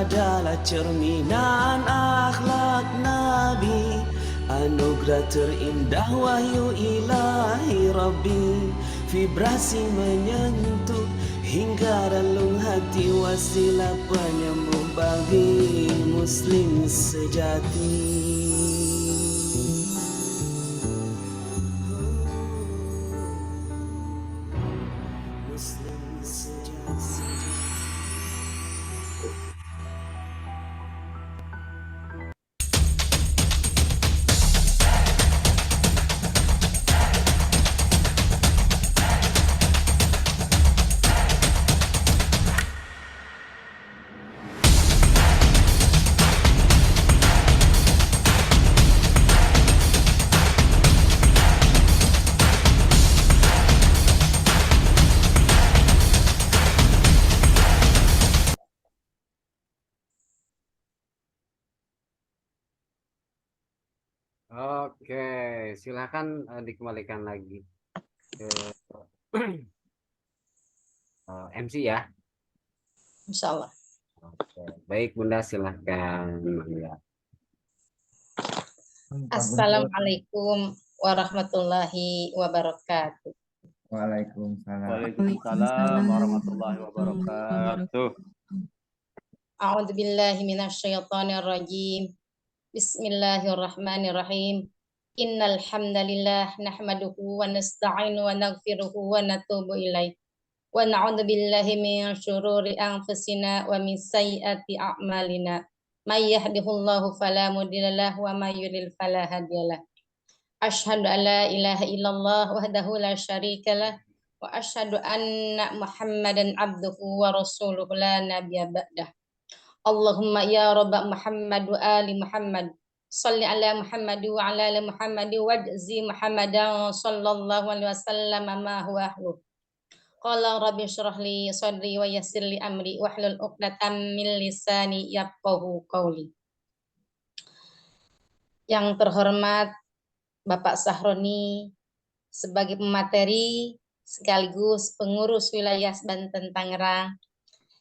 adalah cerminan akhlak Nabi, anugerah terindah wahyu ilahi Rabbi, vibrasi menyentuh hingga relung hati, wasilah penyembuh bagi muslim sejati. Oke, silakan dikembalikan lagi ke MC ya. Insya Allah. Oke. Baik Bunda, silakan. Ya. Assalamualaikum warahmatullahi wabarakatuh. Waalaikumsalam. Waalaikumsalam warahmatullahi wabarakatuh. A'udzu billahi minasyaitonir rajim. Bismillahirrahmanirrahim. Innal hamdalillah nahmaduhu wa nasta'inu wa naghfiruhu wa natubu ilaih. Wa na'udzu billahi min syururi anfusina wa min sayyiati a'malina. May yahdihillahu fala mudhillalah wa may yudlil fala hadiyalah. Asyhadu an la ilaha illallah wahdahu la syarikalah wa asyhadu anna Muhammadan abduhu wa rasuluhu la nabiyya ba'dah. Allahumma ya rabb Muhammad wa ali Muhammad salli ala Muhammad wa ala ali Muhammad wajzi Muhammadan sallallahu alaihi wasallam ma huwa ahlu. Qala rabbi shrah li sadri wa yassir li amri wahlul 'uqdatam min lisani yafqahu qawli. Yang terhormat Bapak Sahroni sebagai pemateri sekaligus pengurus wilayah Banten Tangerang,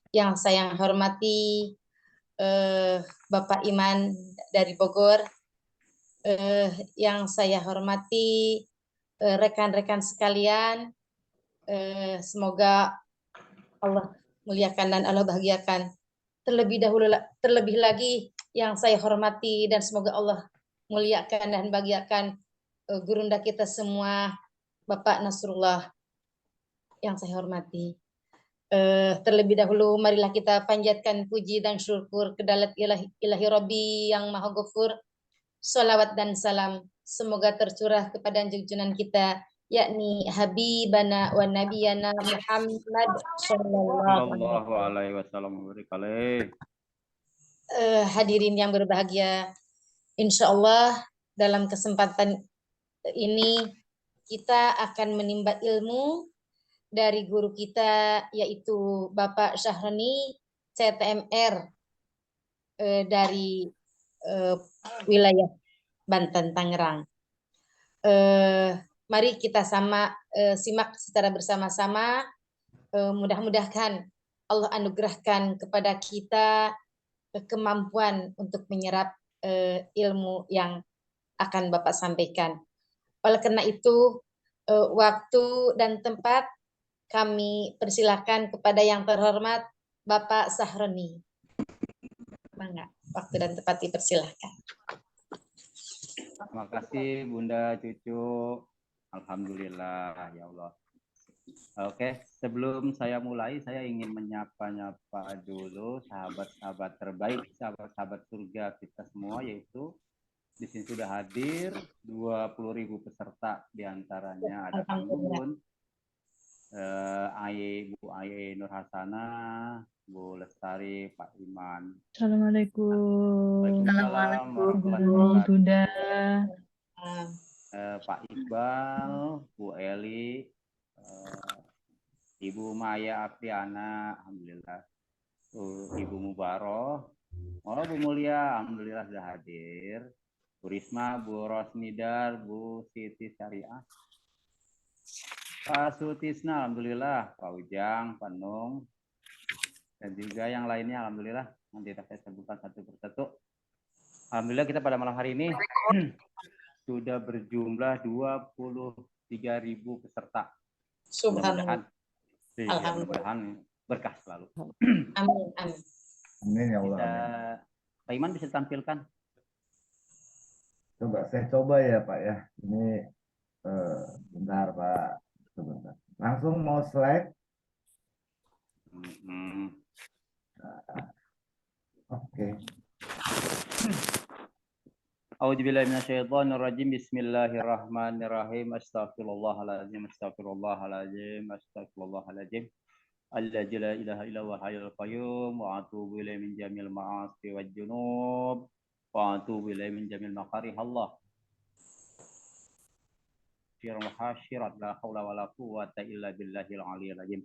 yang saya hormati Bapak Iman dari Bogor, yang saya hormati rekan-rekan sekalian, semoga Allah muliakan dan Allah bahagiakan. Terlebih lagi yang saya hormati dan semoga Allah muliakan dan bahagiakan gurunda kita semua, Bapak Nasrullah yang saya hormati. Terlebih dahulu marilah kita panjatkan puji dan syukur kedalat ilahi Rabbi yang maha ghafur. Salawat dan salam semoga tercurah kepada junjungan kita, yakni Habibana wa Nabiyana Muhammad Sallallahu alaihi wasallam. Hadirin yang berbahagia, insya Allah dalam kesempatan ini kita akan menimba ilmu dari guru kita, yaitu Bapak Sahroni CTMR dari wilayah Banten Tangerang. Mari kita simak secara bersama-sama. Mudah-mudahan Allah anugerahkan kepada kita kemampuan untuk menyerap ilmu yang akan Bapak sampaikan. Oleh karena itu, waktu dan tempat kami persilakan kepada yang terhormat Bapak Sahroni. Mangga, waktu dan tempat dipersilahkan. Terima kasih Bunda Cucu. Alhamdulillah ya Allah. Oke, sebelum saya mulai, saya ingin menyapa dulu sahabat-sahabat terbaik, sahabat-sahabat surga kita semua, yaitu di sini sudah hadir 20.000 peserta, diantaranya ada Kang Bun, Bu Aye Nur Hasana, Bu Lestari, Pak Iman. Assalamualaikum. Waalaikumsalam warahmatullahi wabarakatuh. Pak Iqbal, Bu Eli, Ibu Maya Apriana, alhamdulillah. Ibu Mubaroh, Bu Mulia, alhamdulillah sudah hadir. Bu Risma, Bu Rosnidar, Bu Siti Syariah, Pak Sutisna, alhamdulillah. Pak Ujang, Pak Nung, Dan juga yang lainnya, alhamdulillah, nanti saya sebutkan satu persatu. Alhamdulillah kita pada malam hari ini sudah berjumlah 23.000 peserta. Subhanallah. Mudah-mudahan berkah selalu. Amin. Amin. Amin ya Allah. Bisa, Amin. Pak Iman bisa ditampilkan. Saya coba ya Pak ya. Ini bentar Pak. Sebentar. Langsung mau slide. Oke. A'udzubillahi minasyaitonirrajim. Bismillahirrahmanirrahim. Astaghfirullahaladzim. Astaghfirullahaladzim. Astaghfirullahaladzim. Alladzi la ilaha illa huwa hayyul qayyum wa atubu ilaihi min jamil ma'asi wal junub wa atubu ilaihi min jamil makarih Allah. Syirul hasyirat la haula wala quwwata illa billahil aliyyil azim.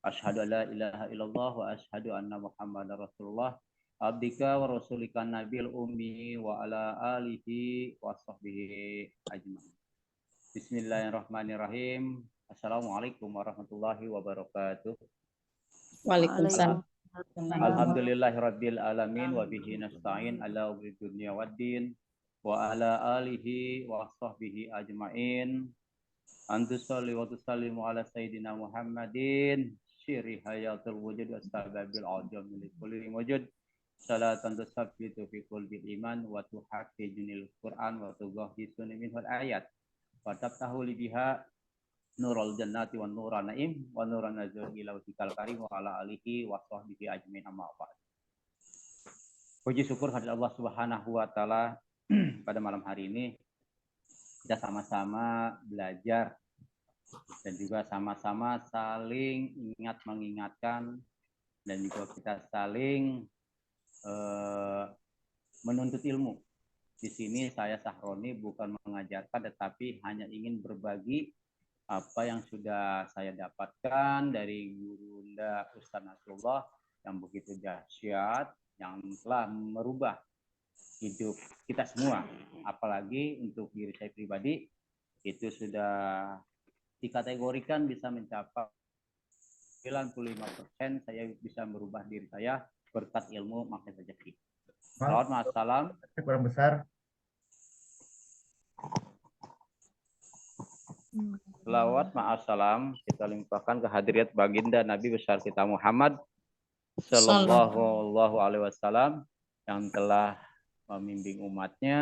Asyhadu an la ilaha illallah wa asyhadu anna Muhammadar Rasulullah. Abdika wa rasulika nabil ummi wa ala alihi wa sahbihi ajma'in. Bismillahirrahmanirrahim. Assalamualaikum warahmatullahi wabarakatuh. Waalaikumsalam. Alhamdulillahirabbil alamin wa bihi nasta'in ala umuri dunya waddin wa ala alihi wa sahbihi ajma'in. Antu sholli wa tusallimu ala sayyidina Muhammadin syiri hayatul wujud wa sababil ajam li kulli wujud. Salatan tusabbitu fi qalbi iman wa tuhaqqijunil Qur'an wa tughahisuni minhul ayat wa taftahu li biha nurul jannati wan nuran naim wa nuran nazur ila wajhikal karim wa ala alihi wa sahbihi ajmain amma ba'd. Puji syukur kehadirat Allah Subhanahu wa taala pada malam hari ini kita sama-sama belajar dan juga sama-sama saling ingat mengingatkan dan juga kita saling menuntut ilmu. Di sini saya Sahroni bukan mengajarkan tetapi hanya ingin berbagi apa yang sudah saya dapatkan dari Gurunda Ustaz Nasrullah yang begitu dahsyat, yang telah merubah hidup kita semua. Apalagi untuk diri saya pribadi, itu sudah dikategorikan bisa mencapai 95% saya bisa merubah diri saya berkat ilmu makna rezeki. Selamat malam. Kurang besar. Selawat ma'assalam kita limpahkan ke hadirat baginda Nabi besar kita Muhammad Sallallahu alaihi wasallam yang telah membimbing umatnya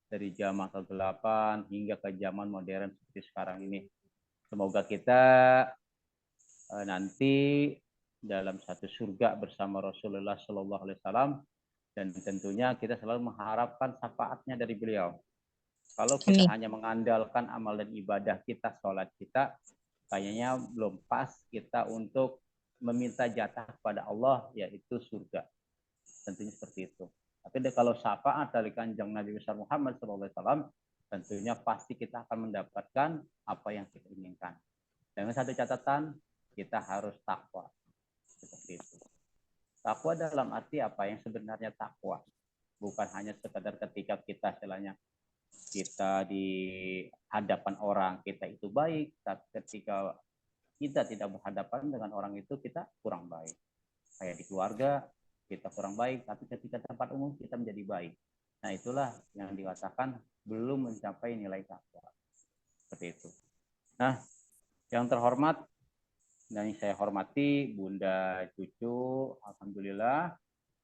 dari zaman kegelapan hingga ke zaman modern seperti sekarang ini. Semoga kita nanti dalam satu surga bersama Rasulullah Sallallahu alaihi wasallam dan tentunya kita selalu mengharapkan syafaatnya dari beliau. Kalau kita hanya mengandalkan amal dan ibadah kita, sholat kita, kayaknya belum pas kita untuk meminta jatah kepada Allah, yaitu surga. Tentunya seperti itu. Tapi kalau syafaat dari kanjeng Nabi besar Muhammad SAW, tentunya pasti kita akan mendapatkan apa yang kita inginkan. Dengan satu catatan, kita harus takwa. Seperti itu. Takwa dalam arti apa yang sebenarnya takwa. Bukan hanya sekadar ketika kita istilahnya kita di hadapan orang kita itu baik, tapi ketika kita tidak berhadapan dengan orang itu kita kurang baik. Kayak di keluarga kita kurang baik, tapi ketika tempat umum kita menjadi baik. Nah itulah yang dikatakan belum mencapai nilai takwa. Seperti itu. Nah yang terhormat dan saya hormati Bunda Cucu, alhamdulillah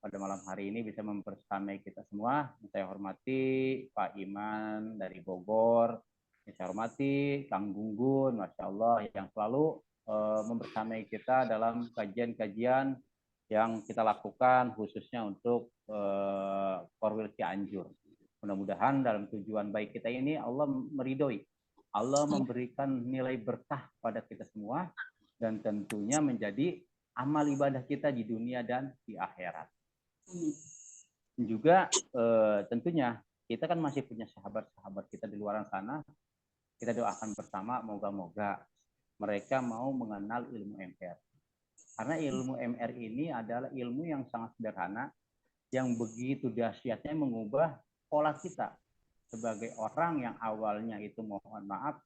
pada malam hari ini bisa mempersamai kita semua. Saya hormati Pak Iman dari Bogor. Saya hormati Kang Gunggun, Masya Allah, yang selalu mempersamai kita dalam kajian-kajian yang kita lakukan khususnya untuk Korwil Cianjur. Mudah-mudahan dalam tujuan baik kita ini Allah meridhoi. Allah memberikan nilai berkah pada kita semua dan tentunya menjadi amal ibadah kita di dunia dan di akhirat. Juga tentunya kita kan masih punya sahabat-sahabat kita di luar sana. Kita doakan bersama moga-moga mereka mau mengenal ilmu MR. Karena ilmu MR ini adalah ilmu yang sangat sederhana yang begitu dahsyatnya mengubah pola kita sebagai orang yang awalnya itu mohon maaf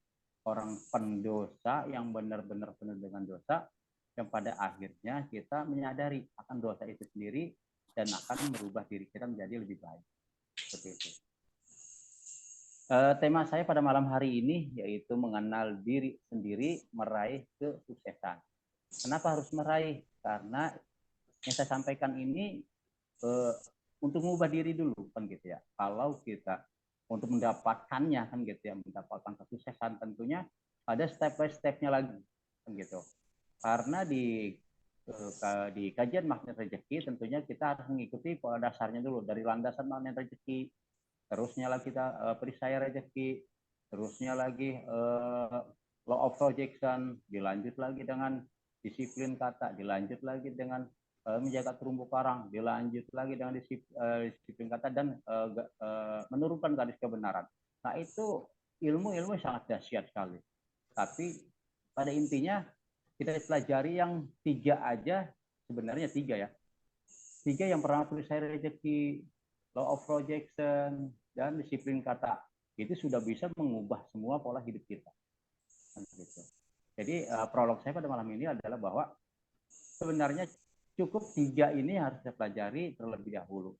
orang pendosa yang benar-benar penuh dengan dosa, yang pada akhirnya kita menyadari akan dosa itu sendiri dan akan merubah diri kita menjadi lebih baik. Seperti itu. Tema saya pada malam hari ini yaitu mengenal diri sendiri, meraih kesuksesan. Kenapa harus meraih? Karena yang saya sampaikan ini untuk mengubah diri dulu kan gitu ya. Kalau kita untuk mendapatkannya kan gitu ya, mendapatkan kesuksesan tentunya ada step by step-nya lagi kan gitu. Karena di kajian magnet rezeki tentunya kita harus mengikuti pola dasarnya dulu dari landasan magnet rezeki, terusnya lagi kita perisai rezeki, terusnya lagi law of projection, dilanjut lagi dengan disiplin kata, dilanjut lagi dengan menjaga terumbu karang, dilanjut lagi dengan disiplin kata dan menurunkan garis kebenaran. Nah itu ilmu-ilmu sangat dahsyat sekali. Tapi pada intinya kita pelajari yang 3 aja, sebenarnya 3 ya. 3 yang pertama perisai rezeki, law of projection, dan disiplin kata. Itu sudah bisa mengubah semua pola hidup kita. Jadi prolog saya pada malam ini adalah bahwa sebenarnya cukup 3 ini harus saya pelajari terlebih dahulu.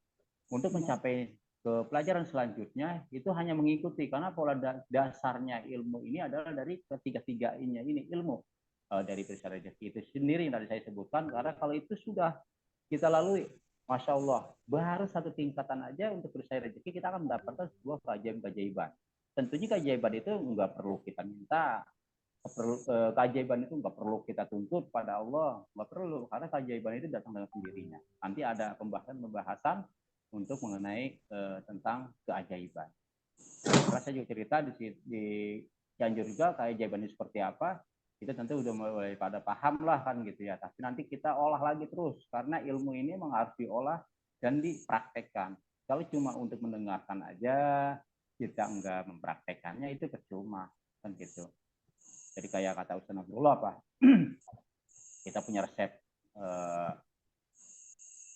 Untuk mencapai ke pelajaran selanjutnya itu hanya mengikuti karena pola dasarnya ilmu ini adalah dari ketiga-tiganya ini ilmu dari perisai rezeki itu sendiri yang tadi saya sebutkan. Karena kalau itu sudah kita lalui, Masya Allah, baru 1 tingkatan aja untuk perisai rezeki kita akan mendapatkan sebuah keajaiban. Tentunya keajaiban itu nggak perlu kita minta. Keajaiban itu nggak perlu kita tuntut pada Allah, nggak perlu, karena keajaiban itu datang dengan sendirinya. Nanti ada pembahasan untuk mengenai tentang keajaiban. Karena saya juga cerita di Cianjur juga keajaiban itu seperti apa, kita tentu udah mulai pada paham lah kan gitu ya. Tapi nanti kita olah lagi terus, karena ilmu ini memang harus diolah dan dipraktekkan. Kalau cuma untuk mendengarkan aja, kita nggak mempraktekannya itu percuma kan gitu. Jadi kayak kata Ustaz Abdullah apa, kita punya resep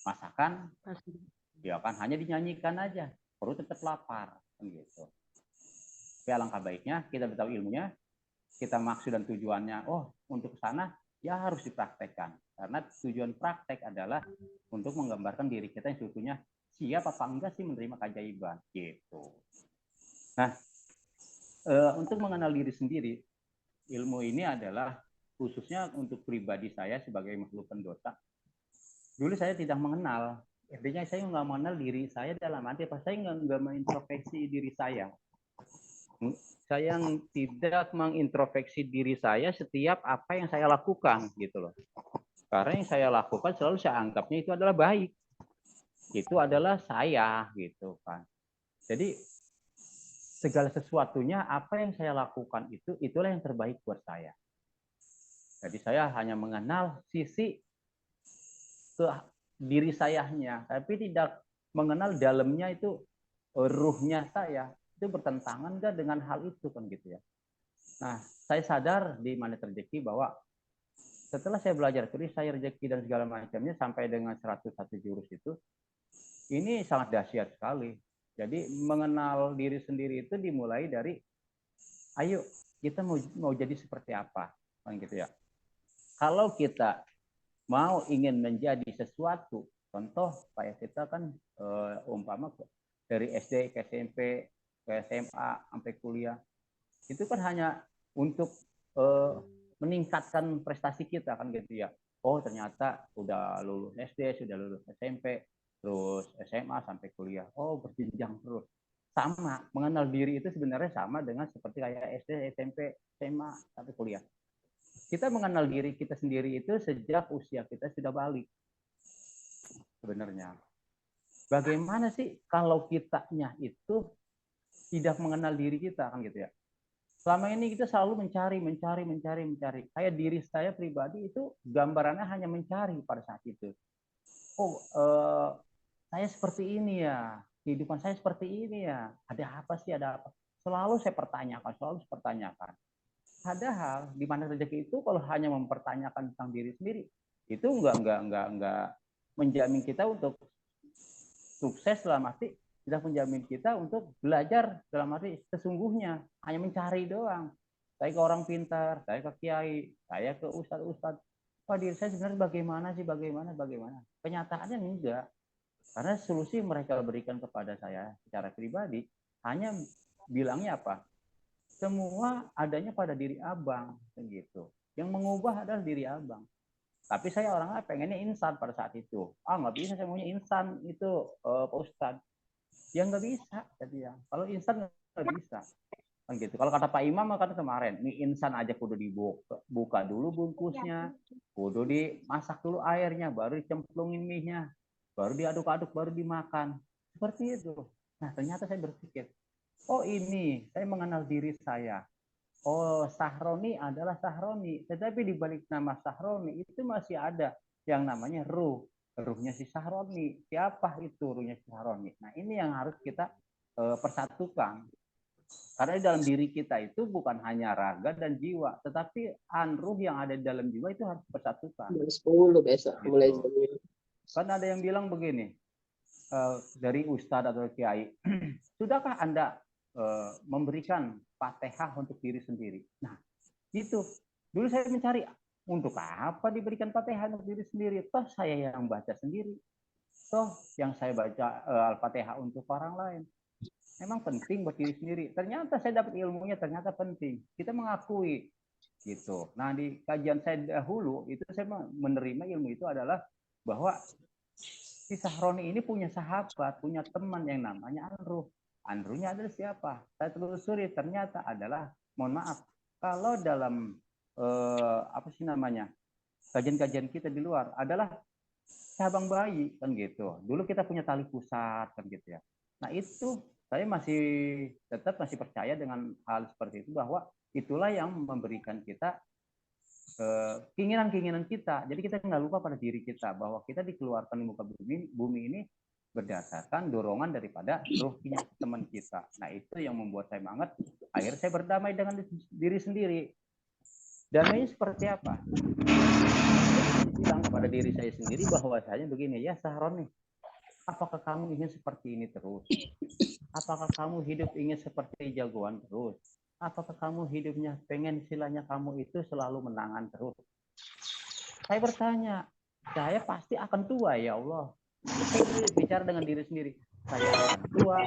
masakan, ya kan hanya dinyanyikan aja, perut tetap lapar, kan gitu. Tapi alangkah baiknya kita tahu ilmunya, kita maksud dan tujuannya, oh untuk sana ya harus dipraktekkan. Karena tujuan praktek adalah untuk menggambarkan diri kita yang sebetulnya siap apa enggak sih menerima keajaiban, gitu. Nah, untuk mengenal diri sendiri, ilmu ini adalah khususnya untuk pribadi saya sebagai makhluk pendosa. Dulu saya tidak mengenal, artinya saya nggak mengenal diri saya dalam arti apa? Saya nggak mengintrospeksi diri saya. Saya tidak mengintrospeksi diri saya setiap apa yang saya lakukan, gitu loh. Karena yang saya lakukan selalu saya anggapnya itu adalah baik. Itu adalah saya, gitu kan. Jadi segala sesuatunya apa yang saya lakukan itulah yang terbaik buat saya. Jadi saya hanya mengenal sisi ke diri sayanya, tapi tidak mengenal dalamnya itu ruhnya saya. Itu bertentangan nggak dengan hal itu kan gitu ya. Nah, saya sadar di Magnet Rezeki bahwa setelah saya belajar perisai rezeki dan segala macamnya sampai dengan 101 jurus itu, ini sangat dahsyat sekali. Jadi mengenal diri sendiri itu dimulai dari, ayo kita mau jadi seperti apa, kan gitu ya. Kalau kita mau ingin menjadi sesuatu, contoh kayak kita kan umpama dari SD ke SMP ke SMA sampai kuliah, itu kan hanya untuk meningkatkan prestasi kita kan gitu ya. Oh ternyata udah lulus SD, sudah lulus SMP, terus SMA sampai kuliah. Oh berjenjang terus. Sama, mengenal diri itu sebenarnya sama dengan seperti kayak SD, SMP, SMA sampai kuliah. Kita mengenal diri kita sendiri itu sejak usia kita sudah balik. Sebenarnya. Bagaimana sih kalau kitanya itu tidak mengenal diri kita kan gitu ya. Selama ini kita selalu mencari. Kayak diri saya pribadi itu gambarannya hanya mencari pada saat itu. Oh, saya seperti ini ya, kehidupan saya seperti ini ya. Ada apa sih? Ada apa? Selalu saya pertanyakan. Padahal di mana rezeki itu kalau hanya mempertanyakan tentang diri sendiri, itu enggak menjamin kita untuk sukses dalam arti tidak menjamin kita untuk belajar dalam arti sesungguhnya hanya mencari doang. Saya ke orang pintar, saya ke kiai, saya ke ustadz. Wah, diri saya sebenarnya bagaimana sih, bagaimana. Kenyataannya enggak. Karena solusi yang mereka berikan kepada saya secara pribadi hanya bilangnya apa? Semua adanya pada diri abang, begitu. Yang mengubah adalah diri abang. Tapi saya orangnya pengennya instan pada saat itu. Nggak bisa, saya maunya instan itu, Pak Ustadz. Ya nggak bisa, jadi ya. Kalau instan nggak bisa. Kan gitu. Kalau kata Pak Imam kan kemarin, mie instan aja kudu dibuka dulu bungkusnya, kudu dimasak dulu airnya, baru dicemplungin mie-nya, baru diaduk-aduk, baru dimakan. Seperti itu. Nah, ternyata saya berpikir, oh ini, saya mengenal diri saya. Oh, Sahroni adalah Sahroni. Tetapi di balik nama Sahroni itu masih ada yang namanya ruh. Ruhnya si Sahroni. Siapa itu ruhnya si Sahroni? Nah, ini yang harus kita persatukan. Karena di dalam diri kita itu bukan hanya raga dan jiwa, tetapi ruh yang ada di dalam jiwa itu harus persatukan. 10 besok mulai Gitu. jamnya. Kan ada yang bilang begini, dari Ustadz atau Kiai, sudahkah Anda memberikan Fatihah untuk diri sendiri? Nah, itu. Dulu saya mencari, untuk apa diberikan Fatihah untuk diri sendiri? Toh saya yang baca sendiri. Toh yang saya baca Al-Fatihah untuk orang lain. Memang penting buat diri sendiri. Ternyata saya dapat ilmunya, ternyata penting. Kita mengakui gitu. Nah, di kajian saya dahulu itu saya menerima ilmu itu adalah bahwa si Sahroni ini punya sahabat, punya teman yang namanya Anruh. Anruhnya adalah siapa? Saya telusuri, ternyata adalah, mohon maaf, kalau dalam apa sih namanya, kajian-kajian kita di luar adalah cabang bayi kan gitu. Dulu kita punya tali pusat kan gitu ya. Nah, itu saya tetap masih percaya dengan hal seperti itu, bahwa itulah yang memberikan kita keinginan-keinginan kita. Jadi kita nggak lupa pada diri kita bahwa kita dikeluarkan di muka bumi ini berdasarkan dorongan daripada ruhnya teman kita. Nah, itu yang membuat saya banget. Akhirnya saya berdamai dengan diri sendiri. Damainya seperti apa? Saya bilang kepada diri saya sendiri bahwasanya begini, ya Sahroni, apakah kamu ingin seperti ini terus? Apakah kamu hidup ingin seperti jagoan terus? Apakah kamu hidupnya pengen istilahnya kamu itu selalu menangan terus? Saya bertanya, saya pasti akan tua ya Allah. Saya bicara dengan diri sendiri. Saya akan tua,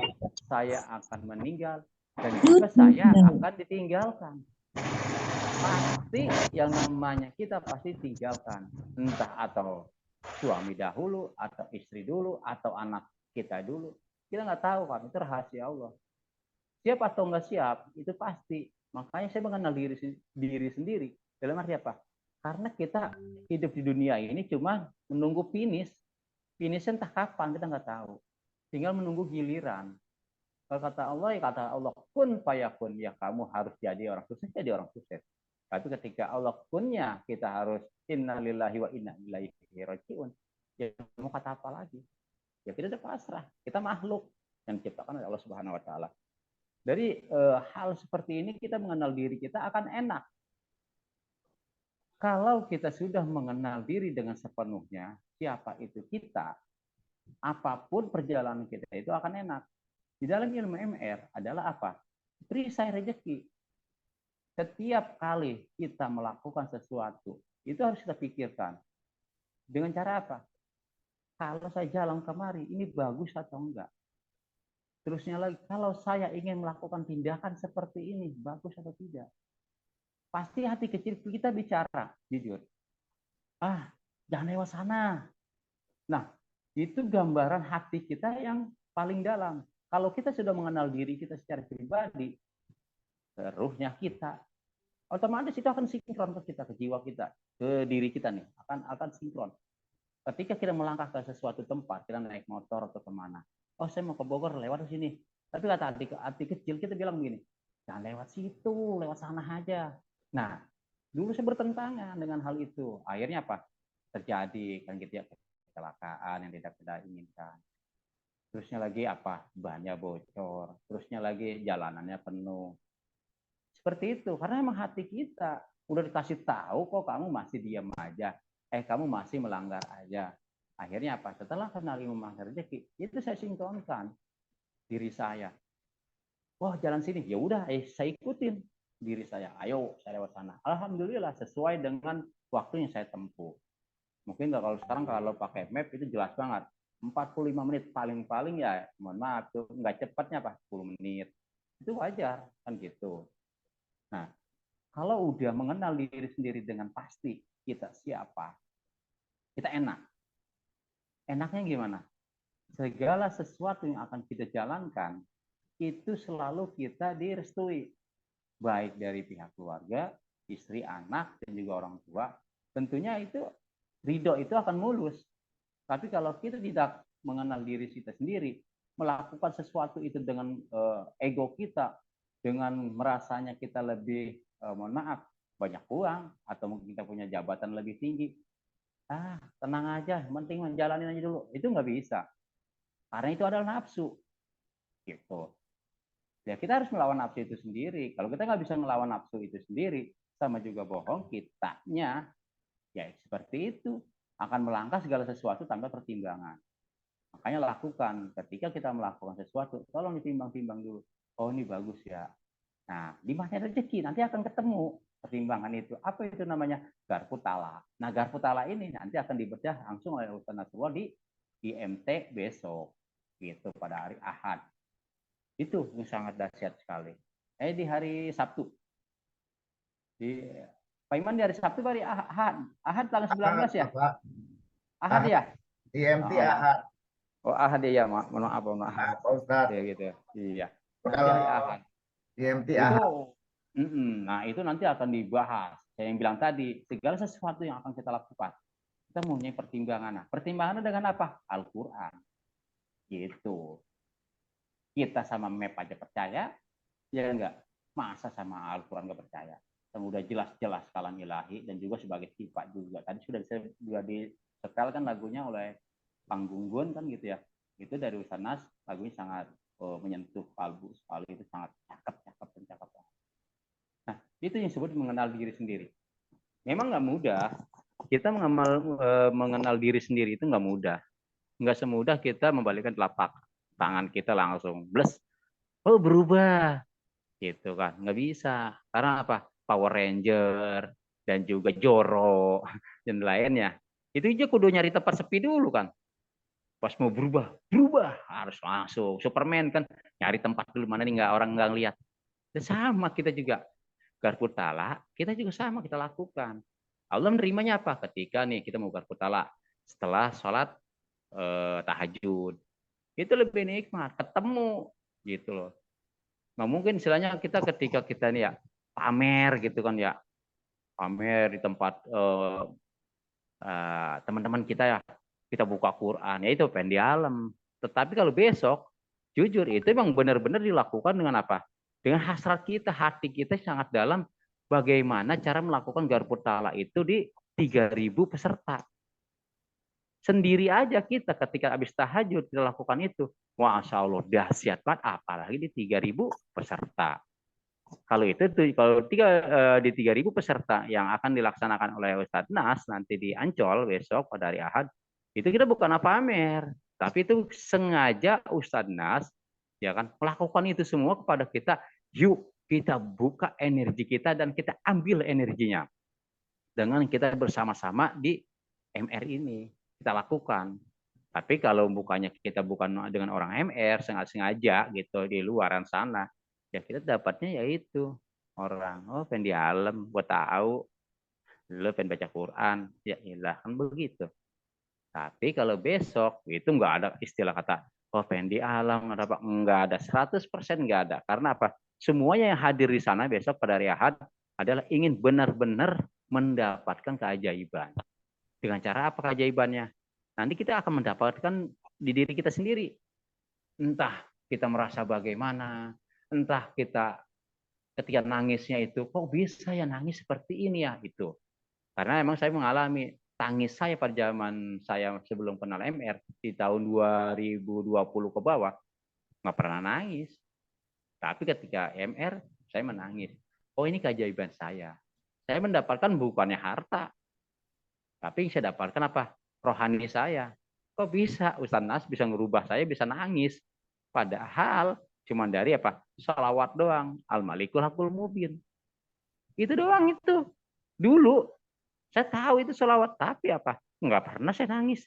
saya akan meninggal, dan juga saya akan ditinggalkan. Pasti yang namanya kita pasti tinggalkan. Entah atau suami dahulu, atau istri dulu, atau anak kita dulu. Kita nggak tahu kan, itu rahasia Allah. Siap atau nggak siap, itu pasti. Makanya saya mengenal diri sendiri. Dalam arti apa? Karena kita hidup di dunia ini cuma menunggu finish. Finishnya entah kapan, kita nggak tahu. Tinggal menunggu giliran. Kalau kata Allah, ya kata Allah, kun fayakun. Ya kamu harus jadi orang sukses, jadi orang sukses. Tapi ketika Allah kunnya, kita harus innalillahi wa inna ilaihi rajiun. Ya mau kata apa lagi? Ya kita udah pasrah. Kita makhluk yang diciptakan oleh Allah Subhanahu wa taala. Dari hal seperti ini kita mengenal diri kita akan enak. Kalau kita sudah mengenal diri dengan sepenuhnya, siapa itu kita, apapun perjalanan kita itu akan enak. Di dalam ilmu MR adalah apa? Perisai rezeki. Setiap kali kita melakukan sesuatu, itu harus kita pikirkan. Dengan cara apa? Kalau saya jalan kemari, ini bagus atau enggak? Terusnya lagi, kalau saya ingin melakukan tindakan seperti ini, bagus atau tidak? Pasti hati kecil kita bicara, jujur. Jangan lewat sana. Nah, itu gambaran hati kita yang paling dalam. Kalau kita sudah mengenal diri kita secara pribadi, ruhnya kita, otomatis itu akan sinkron ke kita, ke jiwa kita, ke diri kita nih, akan sinkron. Ketika kita melangkah ke sesuatu tempat, kita naik motor atau kemana, saya mau ke Bogor, lewat ke sini. Tapi kata hati kecil kita bilang begini, jangan lewat situ, lewat sana aja. Nah, dulu saya bertentangan dengan hal itu. Akhirnya apa? Terjadi kan gitu ya, kecelakaan yang tidak kita inginkan. Terusnya lagi apa? Bannya bocor. Terusnya lagi jalanannya penuh. Seperti itu, karena emang hati kita udah dikasih tahu kok kamu masih diam aja. Kamu masih melanggar aja. Akhirnya apa? Setelah kenal ilmu maha rezeki, itu saya sinkronkan diri saya. Wah, jalan sini. Ya udah, saya ikutin diri saya. Ayo, saya lewat sana. Alhamdulillah sesuai dengan waktu yang saya tempuh. Mungkin kalau sekarang kalau pakai map itu jelas banget. 45 menit paling-paling ya, mohon maaf tuh nggak cepatnya 10 menit. Itu wajar kan gitu. Nah, kalau udah mengenal diri sendiri dengan pasti kita siapa, kita enak. Enaknya gimana? Segala sesuatu yang akan kita jalankan itu selalu kita direstui, baik dari pihak keluarga, istri, anak, dan juga orang tua. Tentunya itu ridho itu akan mulus. Tapi kalau kita tidak mengenal diri kita sendiri, melakukan sesuatu itu dengan ego kita, dengan merasanya kita lebih, mohon maaf, banyak uang, atau mungkin kita punya jabatan lebih tinggi, tenang aja, penting menjalani aja dulu. Itu nggak bisa. Karena itu adalah nafsu. Gitu. Ya kita harus melawan nafsu itu sendiri. Kalau kita nggak bisa melawan nafsu itu sendiri, sama juga bohong, kitanya ya seperti itu. Akan melangkah segala sesuatu tanpa pertimbangan. Makanya lakukan. Ketika kita melakukan sesuatu, tolong ditimbang-timbang dulu. Oh ini bagus ya. Nah, di mana rezeki nanti akan ketemu pertimbangan itu. Apa itu namanya? Garpu tala. Nah, garpu tala ini nanti akan dibedah langsung oleh Ustaz Nasrullah di IMT besok. Gitu pada hari Ahad. Itu yang sangat dahsyat sekali. Di hari Sabtu. Pak Iman di hari Sabtu hari Ahad. Ahad tanggal 19 ya? Ahad ya? IMT Ahad. Oh Ahad ya, mohon maaf. Pak Ustadz. Ya gitu. Iya. Kalau Hari Ahad. IMT Itu, Ahad. nah itu nanti akan dibahas. Saya yang bilang tadi, segala sesuatu yang akan kita lakukan, kita mempunyai pertimbangan. Nah, pertimbangannya dengan apa? Al-Quran. Gitu. Kita sama map aja percaya, ya enggak? Masa sama Al-Quran nggak percaya? Yang udah jelas-jelas kalam ilahi dan juga sebagai sifat juga. Tadi sudah disetelkan lagunya oleh Panggung kan gitu ya. Itu dari Ustaz Nas, lagunya sangat menyentuh kalbu sekali, itu sangat cakep. Nah, itu yang disebut mengenal diri sendiri. Memang nggak mudah. Kita mengenal diri sendiri itu nggak mudah. Nggak semudah kita membalikkan telapak tangan kita langsung bles. Oh berubah. Gitu kan. Nggak bisa. Karena apa? Power Ranger dan juga Joro dan lainnya. Itu aja kudu nyari tempat sepi dulu kan. Pas mau berubah harus langsung Superman kan, nyari tempat dulu mana nih orang nggak ngeliat. Dan sama kita juga garpu tala, kita juga sama kita lakukan. Allah menerimanya apa? Ketika nih kita mau garpu tala setelah sholat tahajud, itu lebih nikmat, ketemu gitu loh. Nah mungkin istilahnya kita ketika kita nih ya pamer gitu kan ya, pamer di tempat teman-teman kita ya, kita buka Quran, ya itu pengen di alam. Tetapi kalau besok, jujur itu memang benar-benar dilakukan dengan apa? Dengan hasrat kita, hati kita sangat dalam. Bagaimana cara melakukan garpu tala itu di 3.000 peserta. Sendiri aja kita ketika habis tahajud kita lakukan itu. Masya Allah, dahsyat banget. Apalagi di 3.000 peserta. Kalau itu di 3.000 peserta yang akan dilaksanakan oleh Ustadz Nas nanti di Ancol besok pada hari Ahad, itu kita bukan pamer, tapi itu sengaja Ustadz Nas ya kan melakukan itu semua kepada kita. Yuk kita buka energi kita dan kita ambil energinya dengan kita bersama-sama di MR ini kita lakukan. Tapi kalau bukannya kita bukan dengan orang MR sengaja gitu di luaran sana, ya kita dapatnya yaitu orang pengen di alam, buat tahu lo pengen baca Quran, ya ilah kan begitu. Tapi kalau besok itu nggak ada istilah kata pengen di alam, nggak ada 100% nggak ada. Karena apa? Semuanya yang hadir di sana besok pada hari Ahad adalah ingin benar-benar mendapatkan keajaiban. Dengan cara apa keajaibannya? Nanti kita akan mendapatkan di diri kita sendiri. Entah kita merasa bagaimana, entah kita ketika nangisnya itu, kok bisa ya nangis seperti ini ya itu. Karena emang saya mengalami tangis saya pada zaman saya sebelum kenal MR di tahun 2020 ke bawah nggak pernah nangis. Tapi ketika MR saya menangis. Oh ini keajaiban saya. Saya mendapatkan bukannya harta, tapi saya dapatkan apa? Rohani saya. Kok bisa Ustadz Nas bisa ngerubah saya bisa nangis? Padahal cuma dari apa? Salawat doang. Al-Malikul Hakul Mubin. Itu doang itu. Dulu Saya tahu itu selawat, tapi apa? Nggak pernah saya nangis.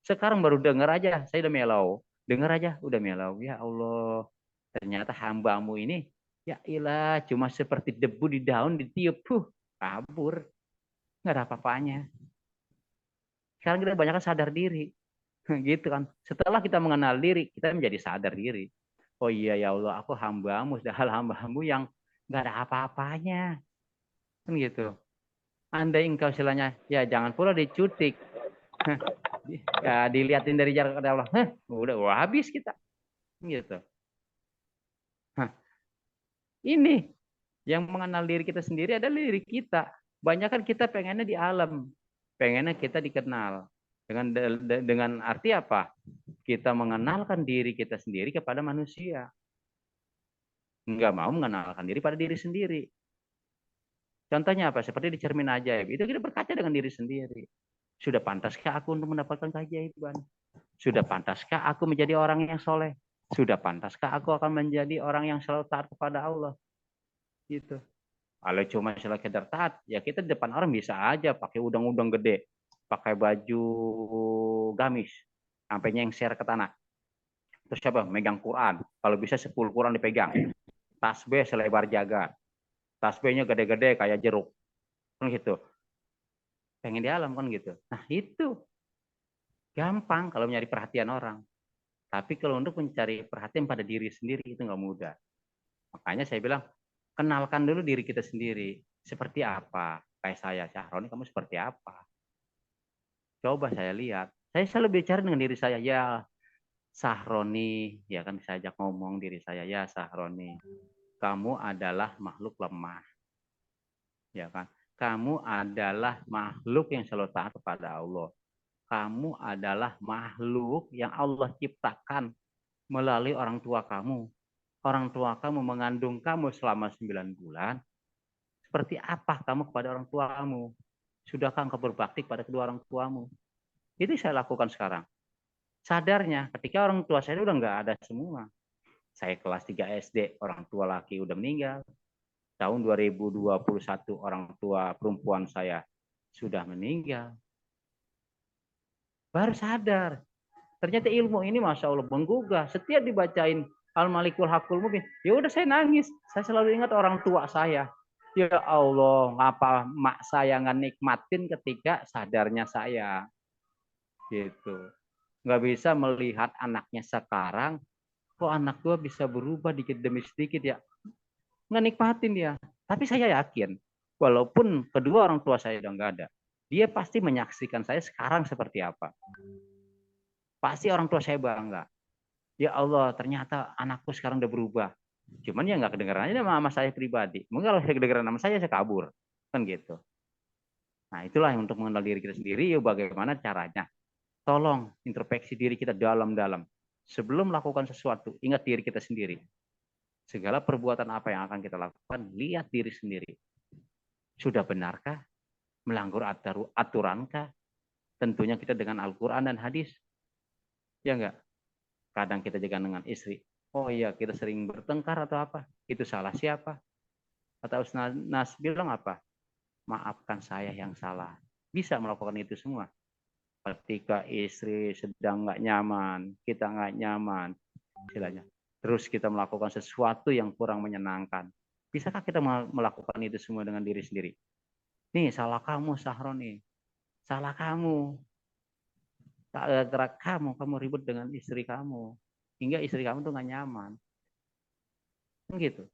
Sekarang baru dengar aja, saya udah melau. Dengar aja, udah melau. Ya Allah, ternyata hambamu ini, ya ilah, cuma seperti debu di daun ditiup, kabur. Nggak ada apa-apanya. Sekarang kita banyak sadar diri. Gitu kan. Setelah kita mengenal diri, kita menjadi sadar diri. Oh iya ya Allah, aku hambamu, padahal hambamu yang nggak ada apa-apanya. Kan gitu. Andai engkau istilahnya, ya jangan pula dicutik. Ya dilihatin dari jarak ke Allah. Udah habis kita. Gitu. Ini yang mengenal diri kita sendiri adalah diri kita. Banyak kan kita pengennya di alam. Pengennya kita dikenal. Dengan arti apa? Kita mengenalkan diri kita sendiri kepada manusia. Enggak mau mengenalkan diri pada diri sendiri. Contohnya apa? Seperti di cermin ajaib. Itu kita berkaca dengan diri sendiri. Sudah pantaskah aku untuk mendapatkan keajaiban? Sudah pantaskah aku menjadi orang yang soleh? Sudah pantaskah aku akan menjadi orang yang selalu taat kepada Allah? Gitu. Kalau cuma sekedar taat, ya kita di depan orang bisa aja pakai udang-udang gede, pakai baju gamis, sampai nyengser ke tanah. Terus siapa? Megang Quran. Kalau bisa 10 Quran dipegang. Tasbih selebar jagat. Tasbihnya gede-gede kayak jeruk. Kan gitu. Pengen di alam kan gitu. Nah itu gampang kalau mencari perhatian orang. Tapi kalau untuk mencari perhatian pada diri sendiri itu nggak mudah. Makanya saya bilang, kenalkan dulu diri kita sendiri. Seperti apa? Kayak saya, Syahroni, kamu seperti apa? Coba saya lihat. Saya selalu bicara dengan diri saya. Ya, Syahroni, ya kan saya ajak ngomong diri saya. Ya, Syahroni, kamu adalah makhluk lemah. Ya kan? Kamu adalah makhluk yang selalu taat kepada Allah. Kamu adalah makhluk yang Allah ciptakan melalui orang tua kamu. Orang tua kamu mengandung kamu selama 9 bulan. Seperti apa kamu kepada orang tuamu? Sudahkah engkau berbakti kepada kedua orang tuamu? Itu saya lakukan sekarang. Sadarnya ketika orang tua saya udah nggak ada semua. Saya kelas 3 SD, orang tua laki udah meninggal. Tahun 2021 orang tua perempuan saya sudah meninggal. Baru sadar. Ternyata ilmu ini Masya Allah menggugah. Setiap dibacain Al-Malikul Hakul Mubin, ya udah saya nangis. Saya selalu ingat orang tua saya. Ya Allah, ngapa mak saya nggak nikmatin ketika sadarnya saya. Gitu. Nggak bisa melihat anaknya sekarang, kok anak gua bisa berubah dikit demi sedikit ya. Nggak nikmatin dia. Tapi saya yakin, walaupun kedua orang tua saya udah nggak ada, dia pasti menyaksikan saya sekarang seperti apa. Pasti orang tua saya bangga. Ya Allah, ternyata anakku sekarang udah berubah. Cuman ya nggak kedengeran aja sama saya pribadi. Mungkin kalau saya kedengeran sama saya kabur. Kan gitu. Nah itulah yang untuk mengenal diri kita sendiri, ya bagaimana caranya. Tolong introspeksi diri kita dalam-dalam. Sebelum melakukan sesuatu, ingat diri kita sendiri. Segala perbuatan apa yang akan kita lakukan, lihat diri sendiri. Sudah benarkah? Melanggar aturankah? Tentunya kita dengan Al-Quran dan hadis. Ya enggak? Kadang kita juga dengan istri. Oh iya, kita sering bertengkar atau apa? Itu salah siapa? Atau Ustaz Nas bilang apa? Maafkan saya yang salah. Bisa melakukan itu semua. Ketika istri sedang nggak nyaman, kita nggak nyaman, istilahnya. Terus kita melakukan sesuatu yang kurang menyenangkan. Bisakah kita melakukan itu semua dengan diri sendiri? Nih, salah kamu, Sahroni. Salah kamu. Gerak kamu ribut dengan istri kamu. Hingga istri kamu tuh nggak nyaman. Gitu.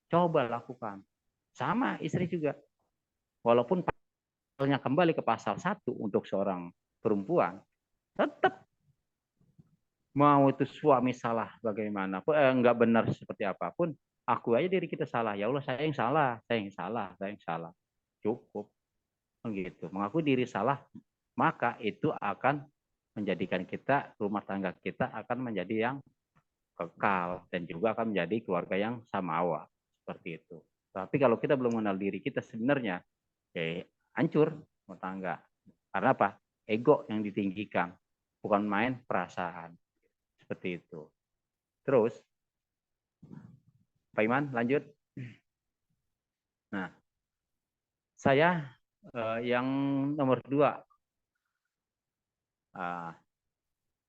Coba lakukan. Sama istri juga. Walaupun pasalnya kembali ke pasal 1 untuk seorang perempuan, tetap mau itu suami salah bagaimana, nggak benar seperti apapun, aku aja diri kita salah. Ya Allah, saya yang salah, saya yang salah, saya yang salah. Cukup. Gitu. Mengaku diri salah, maka itu akan menjadikan kita, rumah tangga kita akan menjadi yang kekal dan juga akan menjadi keluarga yang samawa. Seperti itu. Tapi kalau kita belum mengenal diri kita sebenarnya, ya hancur rumah tangga. Karena apa? Ego yang ditinggikan, bukan main perasaan. Seperti itu. Terus, Pak Iman, lanjut. Nah, saya yang nomor 2.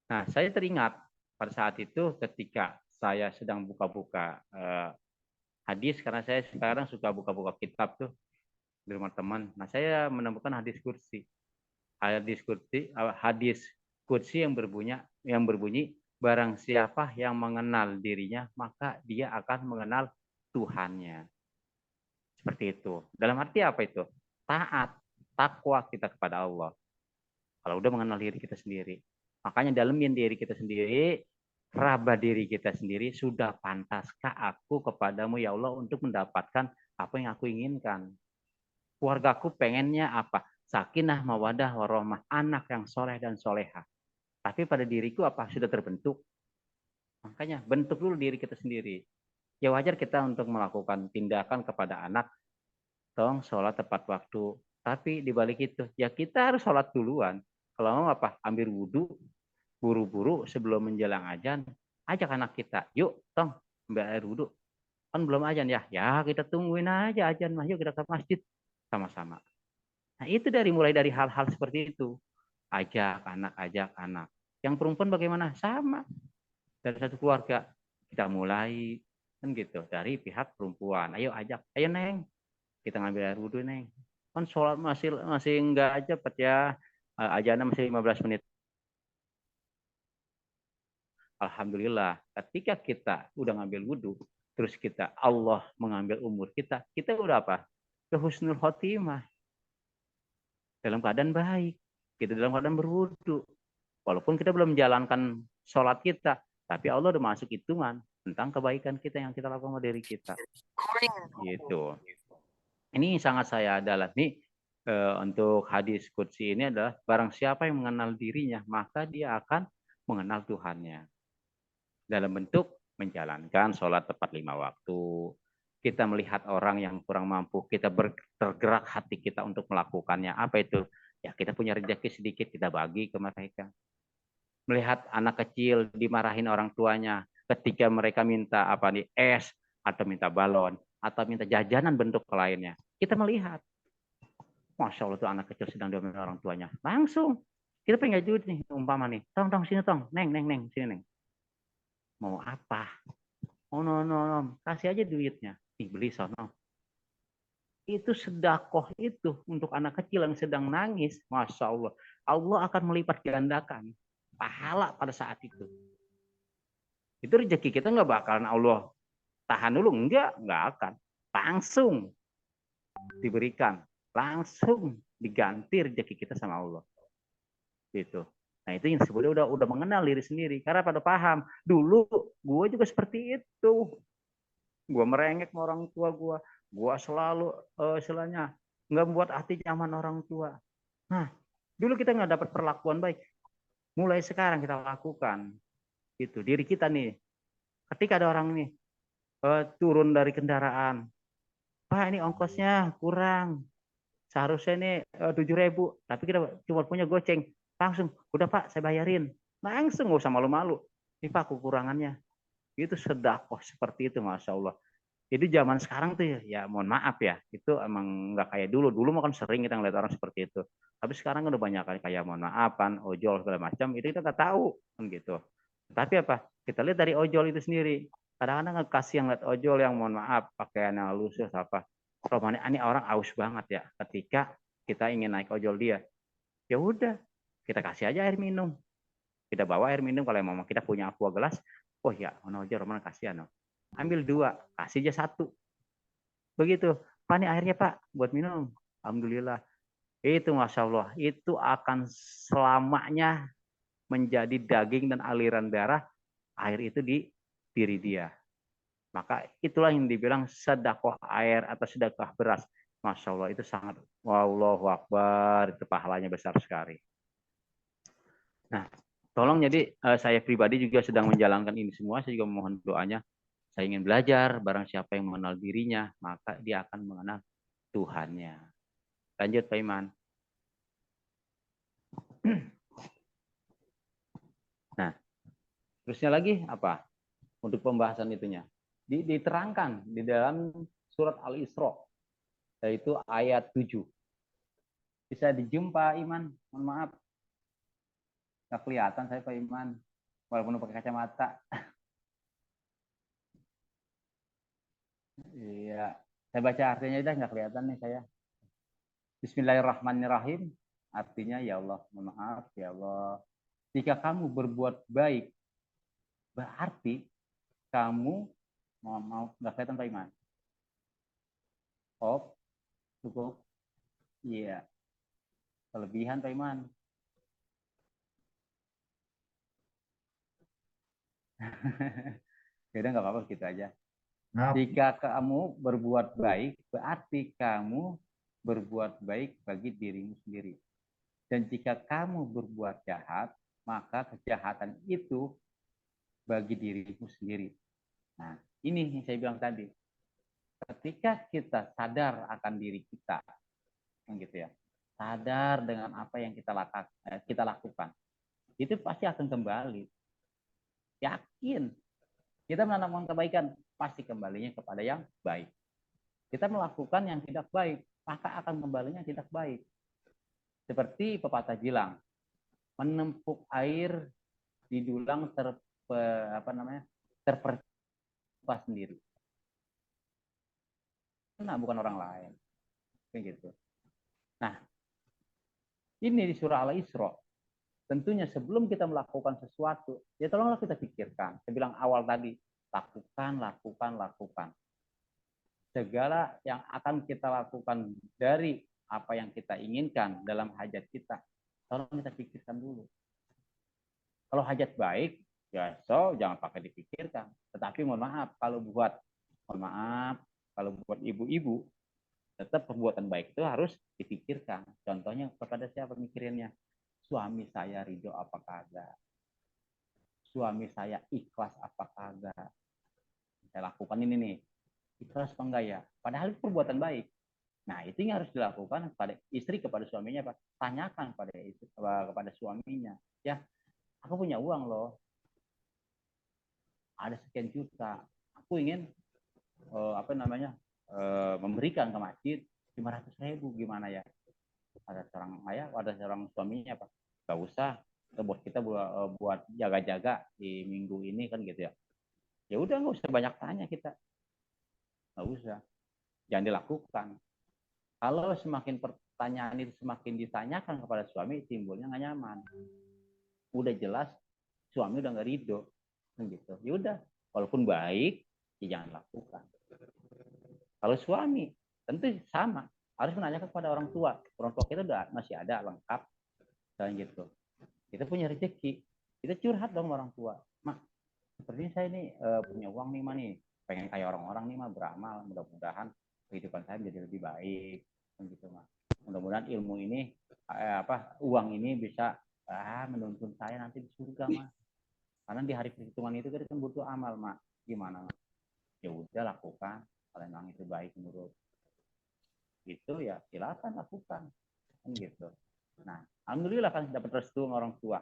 Nah, saya teringat pada saat itu ketika saya sedang buka-buka hadis, karena saya sekarang suka buka-buka kitab tuh di rumah teman. Nah, saya menemukan hadis kursi. Hadis kursi yang berbunyi barang siapa yang mengenal dirinya, maka dia akan mengenal Tuhannya. Seperti itu. Dalam arti apa itu? Taat, takwa kita kepada Allah. Kalau udah mengenal diri kita sendiri. Makanya dalemin diri kita sendiri, raba diri kita sendiri, sudah pantaskah aku kepadamu ya Allah untuk mendapatkan apa yang aku inginkan. Keluargaku pengennya apa? Sakinah, mawadah, warahmah, anak yang soleh dan soleha. Tapi pada diriku apa? Sudah terbentuk. Makanya bentuk dulu diri kita sendiri. Ya wajar kita untuk melakukan tindakan kepada anak, tong sholat tepat waktu. Tapi dibalik itu, ya kita harus sholat duluan. Kalau mau apa? Ambil wudhu, buru-buru sebelum menjelang azan, ajak anak kita, yuk tong ambil air wudhu. Kan belum azan ya, ya kita tungguin aja azan, yuk kita ke masjid sama-sama. Nah itu mulai dari hal-hal seperti itu. Ajak anak. Yang perempuan bagaimana? Sama. Dari satu keluarga, kita mulai kan gitu dari pihak perempuan. Ayo ajak, ayo Neng, kita ngambil air wudhu Neng. Kan sholat masih enggak cepet ya, azannya masih 15 menit. Alhamdulillah, ketika kita udah ngambil wudhu, terus Allah mengambil umur kita udah apa? Husnul khotimah. Dalam keadaan baik, kita dalam keadaan berwudhu. Walaupun kita belum menjalankan sholat kita, tapi Allah udah masuk hitungan tentang kebaikan kita yang kita lakukan dari kita. Gitu. Ini sangat saya dalami untuk hadis qudsi ini adalah barang siapa yang mengenal dirinya, maka dia akan mengenal Tuhannya. Dalam bentuk menjalankan sholat tepat 5 waktu. Kita melihat orang yang kurang mampu, kita tergerak hati kita untuk melakukannya. Apa itu? Ya kita punya rezeki sedikit, kita bagi ke mereka. Melihat anak kecil dimarahin orang tuanya ketika mereka minta apa nih, es atau minta balon atau minta jajanan bentuk lainnya. Kita melihat, Masya Allah tuh anak kecil sedang diomelin orang tuanya. Langsung kita pengen duit nih, umpama nih, tong sini tong, neng sini neng. Mau apa? Oh no, kasih aja duitnya. Nih beli sono. Itu sedekah itu untuk anak kecil yang sedang nangis. Masya Allah. Allah akan melipat gandakan pahala pada saat itu. Itu rezeki kita nggak bakalan Allah tahan dulu. Enggak akan. Langsung diberikan. Langsung diganti rezeki kita sama Allah. Gitu. Nah itu yang sebetulnya udah mengenal diri sendiri. Karena pada paham. Dulu gue juga seperti itu. Gue merengek sama orang tua gue. Gue selalu istilahnya nggak membuat hati nyaman orang tua. Nah dulu kita nggak dapat perlakuan baik. Mulai sekarang kita lakukan. Gitu. Diri kita nih. Ketika ada orang nih turun dari kendaraan. Pak ini ongkosnya kurang. Seharusnya ini 7.000. Tapi kita cuma punya goceng. Langsung, udah Pak, saya bayarin. Langsung, nggak usah malu-malu. Ini Pak, kekurangannya. Itu sedekah seperti itu, Masya Allah. Jadi zaman sekarang tuh ya mohon maaf ya. Itu emang nggak kayak dulu. Dulu makan sering kita ngeliat orang seperti itu. Tapi sekarang udah banyak kayak mohon maafan, ojol, segala macam. Itu kita nggak tahu. Kan gitu. Tapi apa? Kita lihat dari ojol itu sendiri. Kadang-kadang ngekasih yang lihat ojol yang mohon maaf. Pakaian yang halus, apa. Romanya ini orang aus banget ya. Ketika kita ingin naik ojol dia. Ya udah. Kita kasih aja air minum. Kita bawa air minum kalau emang kita punya aqua gelas. Oh ya, ono aja Roman kasihan. Ambil 2, kasih aja 1. Begitu. Pak ini airnya Pak, buat minum. Alhamdulillah. Itu Masya Allah. Itu akan selamanya menjadi daging dan aliran darah. Air itu di diri dia. Maka itulah yang dibilang sedekah air atau sedekah beras. Masya Allah itu sangat. Wallahu Akbar. Itu pahalanya besar sekali. Nah, tolong jadi saya pribadi juga sedang menjalankan ini semua. Saya juga mohon doanya. Saya ingin belajar. Barang siapa yang mengenal dirinya, maka dia akan mengenal Tuhannya. Lanjut Pak Iman. Nah, terusnya lagi apa? Untuk pembahasan itunya. Diterangkan di dalam surat Al-Isra. Yaitu ayat 7. Bisa dijumpa Iman, mohon maaf. Nggak kelihatan saya Pak Iman, walaupun pakai kacamata. Iya, saya baca artinya udah nggak kelihatan nih saya. Bismillahirrahmanirrahim. Artinya ya Allah, mohon maaf ya Allah. Jika kamu berbuat baik, berarti kamu mau nggak kelihatan Pak Iman. Oh, cukup. Iya, kelebihan Pak Iman. Udah nggak apa-apa gitu aja. Ngap. Jika kamu berbuat baik, berarti kamu berbuat baik bagi dirimu sendiri. Dan jika kamu berbuat jahat, maka kejahatan itu bagi dirimu sendiri. Nah, ini yang saya bilang tadi. Ketika kita sadar akan diri kita, gitu ya, sadar dengan apa yang kita lakukan, itu pasti akan kembali. Yakin. Kita menanamkan kebaikan, pasti kembalinya kepada yang baik. Kita melakukan yang tidak baik, maka akan kembalinya tidak baik. Seperti pepatah bilang, menempuk air di dulang terpercaya sendiri. Nah, bukan orang lain. Kayak gitu. Nah, ini di surah Al-Isra. Tentunya sebelum kita melakukan sesuatu, ya tolonglah kita pikirkan. Saya bilang awal tadi, lakukan. Segala yang akan kita lakukan dari apa yang kita inginkan dalam hajat kita, tolong kita pikirkan dulu. Kalau hajat baik, ya jangan pakai dipikirkan. Tetapi mohon maaf, kalau buat ibu-ibu, tetap perbuatan baik itu harus dipikirkan. Contohnya kepada siapa mikirinnya? Suami saya ridho apa kagak? Suami saya ikhlas apa kagak? Saya lakukan ini nih, ikhlas apa enggak ya? Padahal itu perbuatan baik. Nah, itu yang harus dilakukan kepada istri, kepada suaminya, Pak. Tanyakan kepada suaminya, ya, aku punya uang loh, ada sekian juta, aku ingin memberikan ke masjid 500.000, gimana ya? Ada seorang suaminya, Pak, gak usah, kita buat jaga-jaga di minggu ini kan gitu ya. Ya udah, nggak usah banyak tanya kita, nggak usah, jangan dilakukan. Kalau semakin pertanyaan itu semakin ditanyakan kepada suami, timbulnya nggak nyaman. Udah jelas suami udah nggak ridho, kan gitu. Ya udah, walaupun baik, ya jangan lakukan. Kalau suami, tentu sama, harus menanyakan kepada orang tua. Orang tua kita udah masih ada lengkap, dan gitu. Kita punya rezeki, kita curhat dong orang tua. Mak, sepertinya saya ini punya uang nih, nih, pengen kayak orang-orang nih, mah, beramal, mudah-mudahan kehidupan saya menjadi lebih baik, gitu, mah. Mudah-mudahan ilmu ini, uang ini bisa menuntun saya nanti di surga, mah. Karena di hari perhitungan itu kita kan butuh amal, mak. Gimana, mak? Ya udah, lakukan. Kalau memang itu baik menurut itu, ya silakan lakukan, kan gitu. Nah, alhamdulillah kan dapat restu orang tua.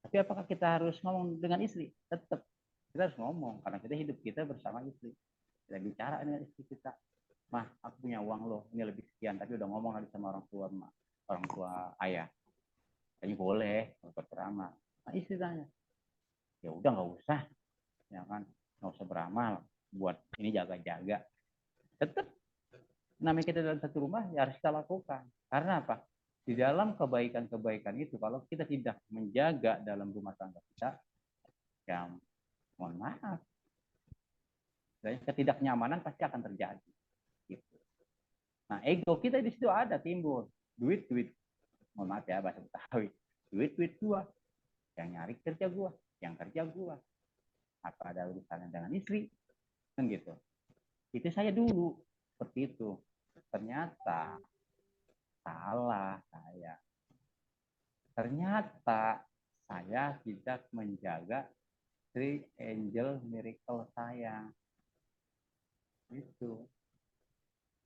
Tapi apakah kita harus ngomong dengan istri? Tetap kita harus ngomong, karena kita hidup kita bersama istri. Kita bicara dengan istri kita, mah, aku punya uang loh, ini lebih sekian, tapi udah ngomong lagi sama orang tua, mah, orang tua ayah, ini boleh beramal. Nah, istri tanya, ya udah nggak usah, ya kan, nggak usah beramal, buat ini jaga-jaga. Tetap namanya kita dalam satu rumah, ya harus kita lakukan. Karena apa? Di dalam kebaikan-kebaikan itu, kalau kita tidak menjaga dalam rumah tangga kita, ya mohon maaf, ketidaknyamanan pasti akan terjadi. Gitu. Nah, ego kita di situ ada timbul, duit, mohon maaf ya bahasa Betawi, duit gua, yang nyari kerja gua, yang kerja gua, apa ada urusannya dengan istri, kan gitu. Itu saya dulu seperti itu. Ternyata salah saya. Ternyata saya tidak menjaga Three Angel Miracle saya. Itu.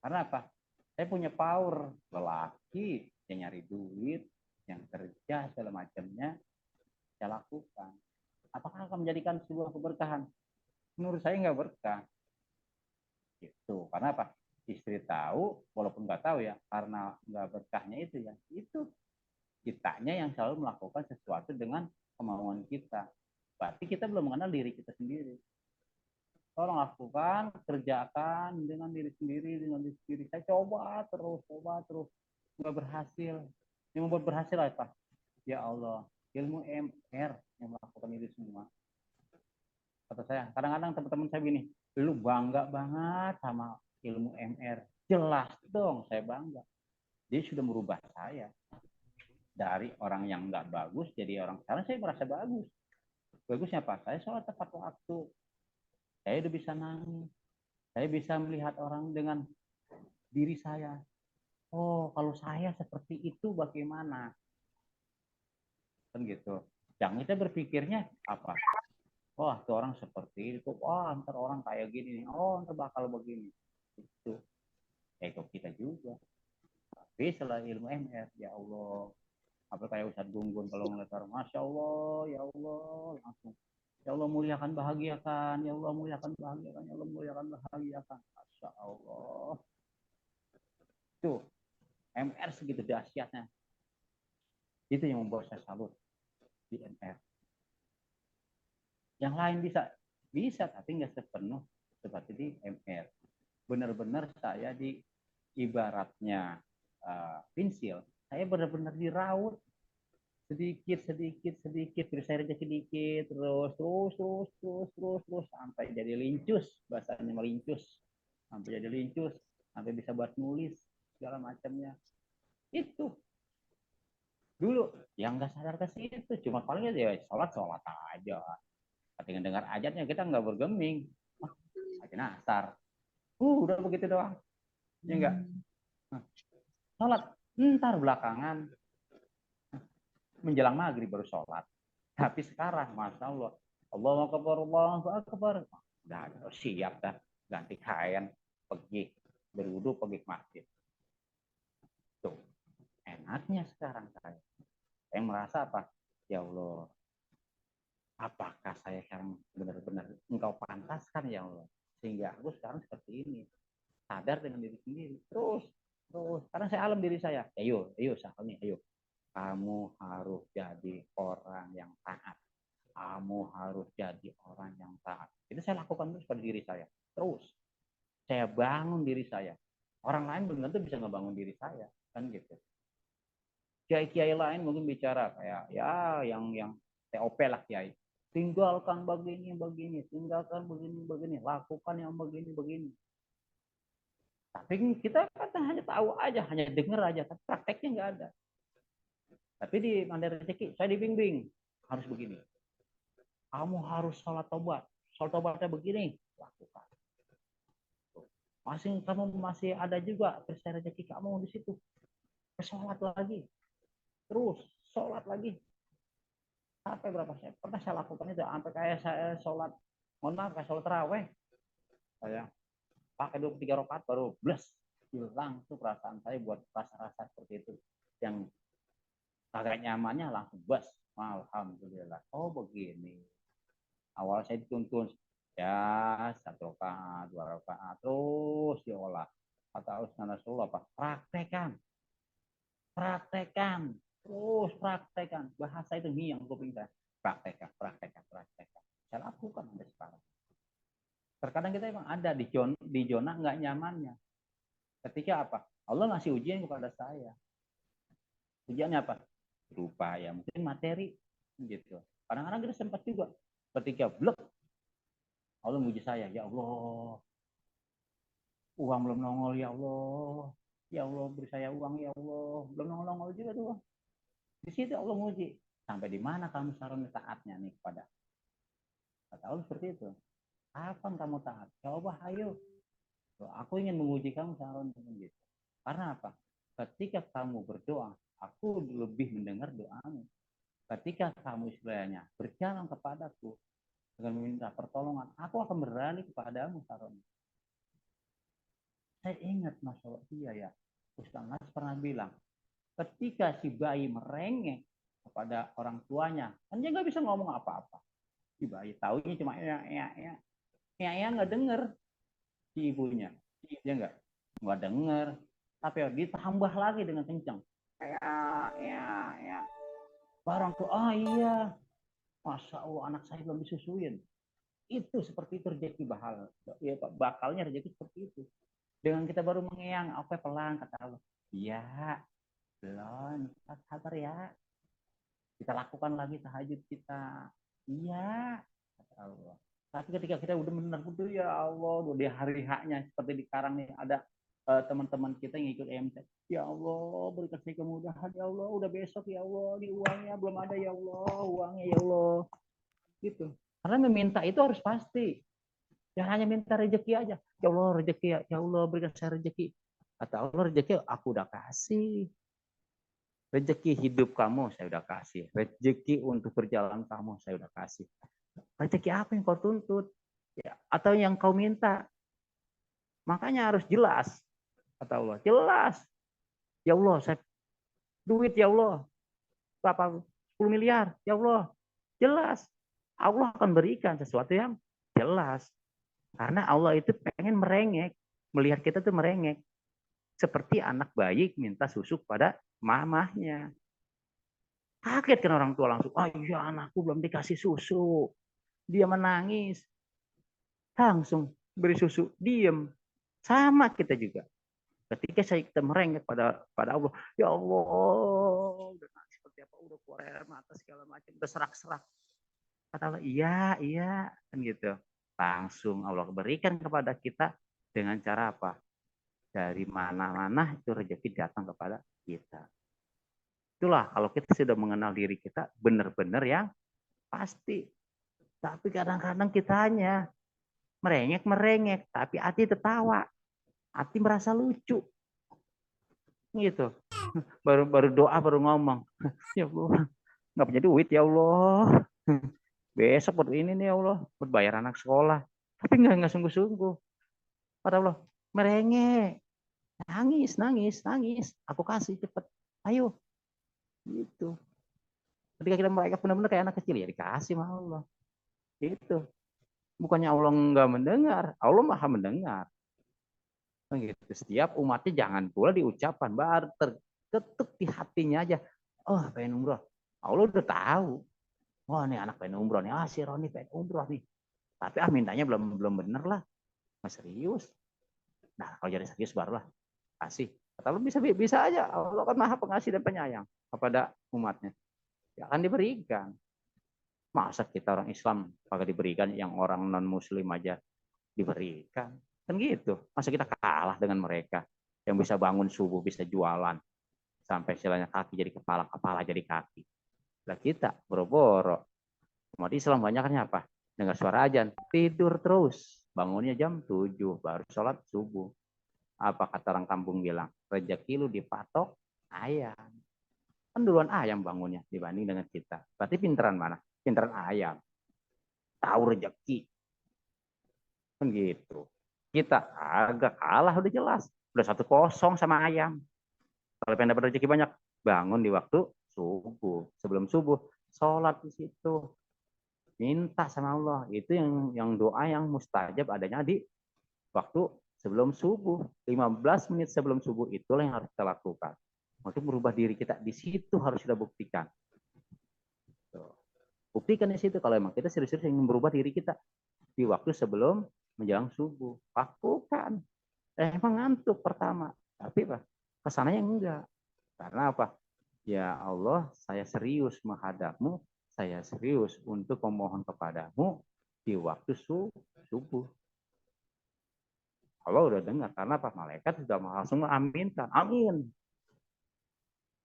Karena apa? Saya punya power. Lelaki yang nyari duit, yang kerja, segala macamnya, saya lakukan. Apakah akan menjadikan sebuah keberkahan? Menurut saya nggak berkah. Gitu. Karena apa? Istri tahu, walaupun nggak tahu ya, karena nggak berkahnya itu ya, itu kitanya yang selalu melakukan sesuatu dengan kemauan kita. Berarti kita belum mengenal diri kita sendiri. Tolong lakukan, kerjakan dengan diri sendiri, dengan diri sendiri. Saya coba terus, nggak berhasil. Yang membuat berhasil apa? Ya Allah, ilmu MR yang melakukan itu semua. Kata saya, kadang-kadang teman-teman saya gini, lu bangga banget sama ilmu MR. Jelas dong, saya bangga. Dia sudah merubah saya dari orang yang nggak bagus jadi orang. Sekarang saya merasa bagus. Bagusnya apa? Saya sholat tepat waktu. Saya udah bisa nangis. Saya bisa melihat orang dengan diri saya. Oh, kalau saya seperti itu bagaimana? Kan gitu. Jangan kita berpikirnya apa? Wah, tuh orang seperti itu. Wah, ntar orang kayak gini nih. Oh, ntar bakal begini. Itu. Ego kita juga. Tapi setelah ilmu MR, ya Allah. Apa kayak Ustadz Gunggun kalau ngeliat orang, Masya Allah, ya Allah, langsung. Ya Allah muliakan, bahagiakan. Ya Allah muliakan, bahagiakan. Ya Allah muliakan, bahagiakan. Masya Allah. Tuh, MR segitu dahsyatnya. Itu yang membawa saya salut di MR. Yang lain bisa tapi nggak sepenuh seperti di MR. Benar-benar saya di ibaratnya pensil, saya benar-benar diraut sedikit, terus saya rejeki sedikit, terus sampai jadi lincus, bahasanya melincus, sampai jadi lincus, sampai bisa buat nulis segala macamnya. Itu dulu yang nggak sadar ke situ, cuma paling ya sholat aja. Ketika dengar ajarnya kita nggak bergeming, aja nasar, udah begitu doang, ya enggak. Sholat ntar belakangan menjelang maghrib baru sholat. Tapi sekarang, masya Allah, Allahu Akbar, udah siap dah, ganti kain, pergi berwudu, pergi ke masjid. Tuh, enaknya sekarang saya merasa apa? Ya Allah, apakah saya sekarang benar-benar engkau pantaskan ya Allah, sehingga aku sekarang seperti ini, sadar dengan diri sendiri, terus sekarang saya alam diri saya, ayo sekarang nih, ayo kamu harus jadi orang yang taat, kamu harus jadi orang yang taat. Itu saya lakukan terus pada diri saya, terus saya bangun diri saya. Orang lain belum tentu bisa ngebangun diri saya, kan gitu. Kiai-kiai lain mungkin bicara kayak ya yang TOP lah kiai, tinggalkan begini, tinggalkan begini, lakukan yang begini. Tapi kita kan hanya tahu aja, hanya dengar aja, tapi prakteknya nggak ada. Tapi di Mandiri Rezeki, saya dibimbing, harus begini. Kamu harus sholat tobatnya begini, lakukan. Kamu masih ada juga persen rezeki kamu di situ. Sholat lagi, terus sholat lagi. Sampai berapa saya pernah saya lakukan itu, sampai kayak saya sholat, mohon maaf, kayak sholat taraweh. Saya pakai 23 rakaat baru bless, hilang tuh perasaan saya buat rasa-rasa seperti itu. Yang agak nyamannya langsung bas. Alhamdulillah. Oh begini. Awal saya dituntun ya 1 rakaat, 2 rakaat, terus diolah. Kata Ustaz Nasrullah apa? Praktekan. Terus praktekan. Bahasa itu nih yang kuping saya. Praktekan. Saya lakukan sampai sekarang. Terkadang kita emang ada di zona nggak nyamannya. Ketika apa? Allah ngasih ujian kepada saya. Ujiannya apa? Berupa ya mungkin materi gitu. Kadang-kadang kita sempat juga ketika blek Allah muji saya, ya Allah, uang belum nongol, ya Allah beri saya uang, ya Allah, belum nongol juga tuh. Di situ Allah muji. Sampai di mana kamu sekarang taatnya nih kepada? Kata Allah seperti itu. Kapan kamu taat? Coba ayo. Aku ingin menguji kamu sekarang gitu. Karena apa? Ketika kamu berdoa, aku lebih mendengar doamu. Ketika kamu istilahnya berjalan kepadaku dengan meminta pertolongan, aku akan berlari kepadamu Saron. Saya ingat masalah ya. Ustaz Nas pernah bilang, ketika si bayi merengek kepada orang tuanya, kan dia nggak bisa ngomong apa-apa. Si bayi taunya cuma ya nggak denger si ibunya, dia nggak. nggak dengar. Tapi ditambah lagi dengan kencang. Ya. Barang tuh, iya. Masa Allah anak saya belum disusuin. Itu seperti itu rezeki ya, bakalnya rezeki seperti itu. Dengan kita baru mengeang, apa pelan kata Allah. Iya, belum, sabar ya. Kita lakukan lagi tahajud kita. Iya, kata Allah. Tapi ketika kita udah benar-benar ya Allah, udah di hari haknya seperti di Karang nih ada teman-teman kita yang ikut EMT. Ya Allah, berikan saya kemudahan ya Allah. Udah besok ya Allah, di uangnya belum ada ya Allah, uangnya ya Allah. Gitu. Karena meminta itu harus pasti. Jangan hanya minta rezeki aja. Ya Allah rezeki ya Allah berikan saya rezeki. Kata Allah rezeki aku udah kasih. Rezeki hidup kamu saya udah kasih. Rezeki untuk berjalan kamu saya udah kasih. Rezeki apa yang kau tuntut? Ya, atau yang kau minta? Makanya harus jelas. Kata Allah, jelas. Ya Allah, saya duit ya Allah. Berapa 10 miliar? Ya Allah. Jelas. Allah akan berikan sesuatu yang jelas. Karena Allah itu pengen merengek. Melihat kita tuh merengek. Seperti anak bayi minta susu pada mamahnya. Kaget kan orang tua langsung. Oh iya anakku belum dikasih susu. Dia menangis. Langsung beri susu. Diem. Sama kita juga. Ketika kita merengek pada Allah. Ya Allah. Udah nangis seperti apa. Udah keluar air mata segala macam. Udah serak-serak. Kata Allah, iya. Kan gitu. Langsung Allah berikan kepada kita dengan cara apa? Dari mana-mana itu rezeki datang kepada kita. Itulah kalau kita sudah mengenal diri kita benar-benar yang pasti. Tapi kadang-kadang kita hanya merengek, tapi hati tertawa. Hati merasa lucu. Gitu. Baru doa, baru ngomong. Ya Allah, nggak punya duit ya Allah. Besok buat ini nih ya Allah, buat bayar anak sekolah. Tapi nggak sungguh-sungguh. Kata Allah, merengek. Nangis. Aku kasih cepet. Ayo. Gitu. Ketika kita mereka benar-benar kayak anak kecil ya dikasih sama Allah. Gitu. Bukannya Allah nggak mendengar, Allah maha mendengar. Gitu. Setiap umatnya jangan pula diucapkan, baru terketuk di hatinya aja. Oh pengen umroh. Allah udah tahu. Wah nih anak pengen umroh nih. Si Roni pengen umroh nih. Tapi mintanya belum bener lah. Nggak serius. Nah kalau jadi serius barulah kasih. Kalau bisa aja. Allah kan maha pengasih dan penyayang kepada umatnya. Ya akan diberikan. Masa kita orang Islam kagak diberikan, yang orang non Muslim aja diberikan. Kan gitu. Masa kita kalah dengan mereka yang bisa bangun subuh, bisa jualan sampai istilahnya kaki jadi kepala, kepala jadi kaki. Lah kita boro-boro. Umat Islam banyaknya apa? Dengar suara azan, tidur terus. Bangunnya jam 7 baru sholat subuh. Apa kata orang kampung bilang? Rezeki lu dipatok ayam. Kan duluan ayam bangunnya dibanding dengan kita. Berarti pinteran mana? Pinteran ayam. Tahu rezeki. Kan gitu. Kita agak kalah udah jelas. Udah 1-0 sama ayam. Kalau pengen dapat rezeki banyak, bangun di waktu subuh. Sebelum subuh, sholat di situ. Minta sama Allah. Itu yang doa yang mustajab adanya di waktu sebelum subuh. 15 menit sebelum subuh itulah yang harus kita lakukan. Untuk merubah diri kita di situ harus kita buktikan. Buktikan di situ kalau emang kita serius-serius ingin merubah diri kita di waktu sebelum menjelang subuh. Lakukan. Emang ngantuk pertama, tapi apa? Kesananya enggak. Karena apa? Ya Allah, saya serius menghadapmu, saya serius untuk memohon kepadamu di waktu subuh. Allah udah dengar, karena apa? Malaikat sudah langsung mengaminkan. Amin.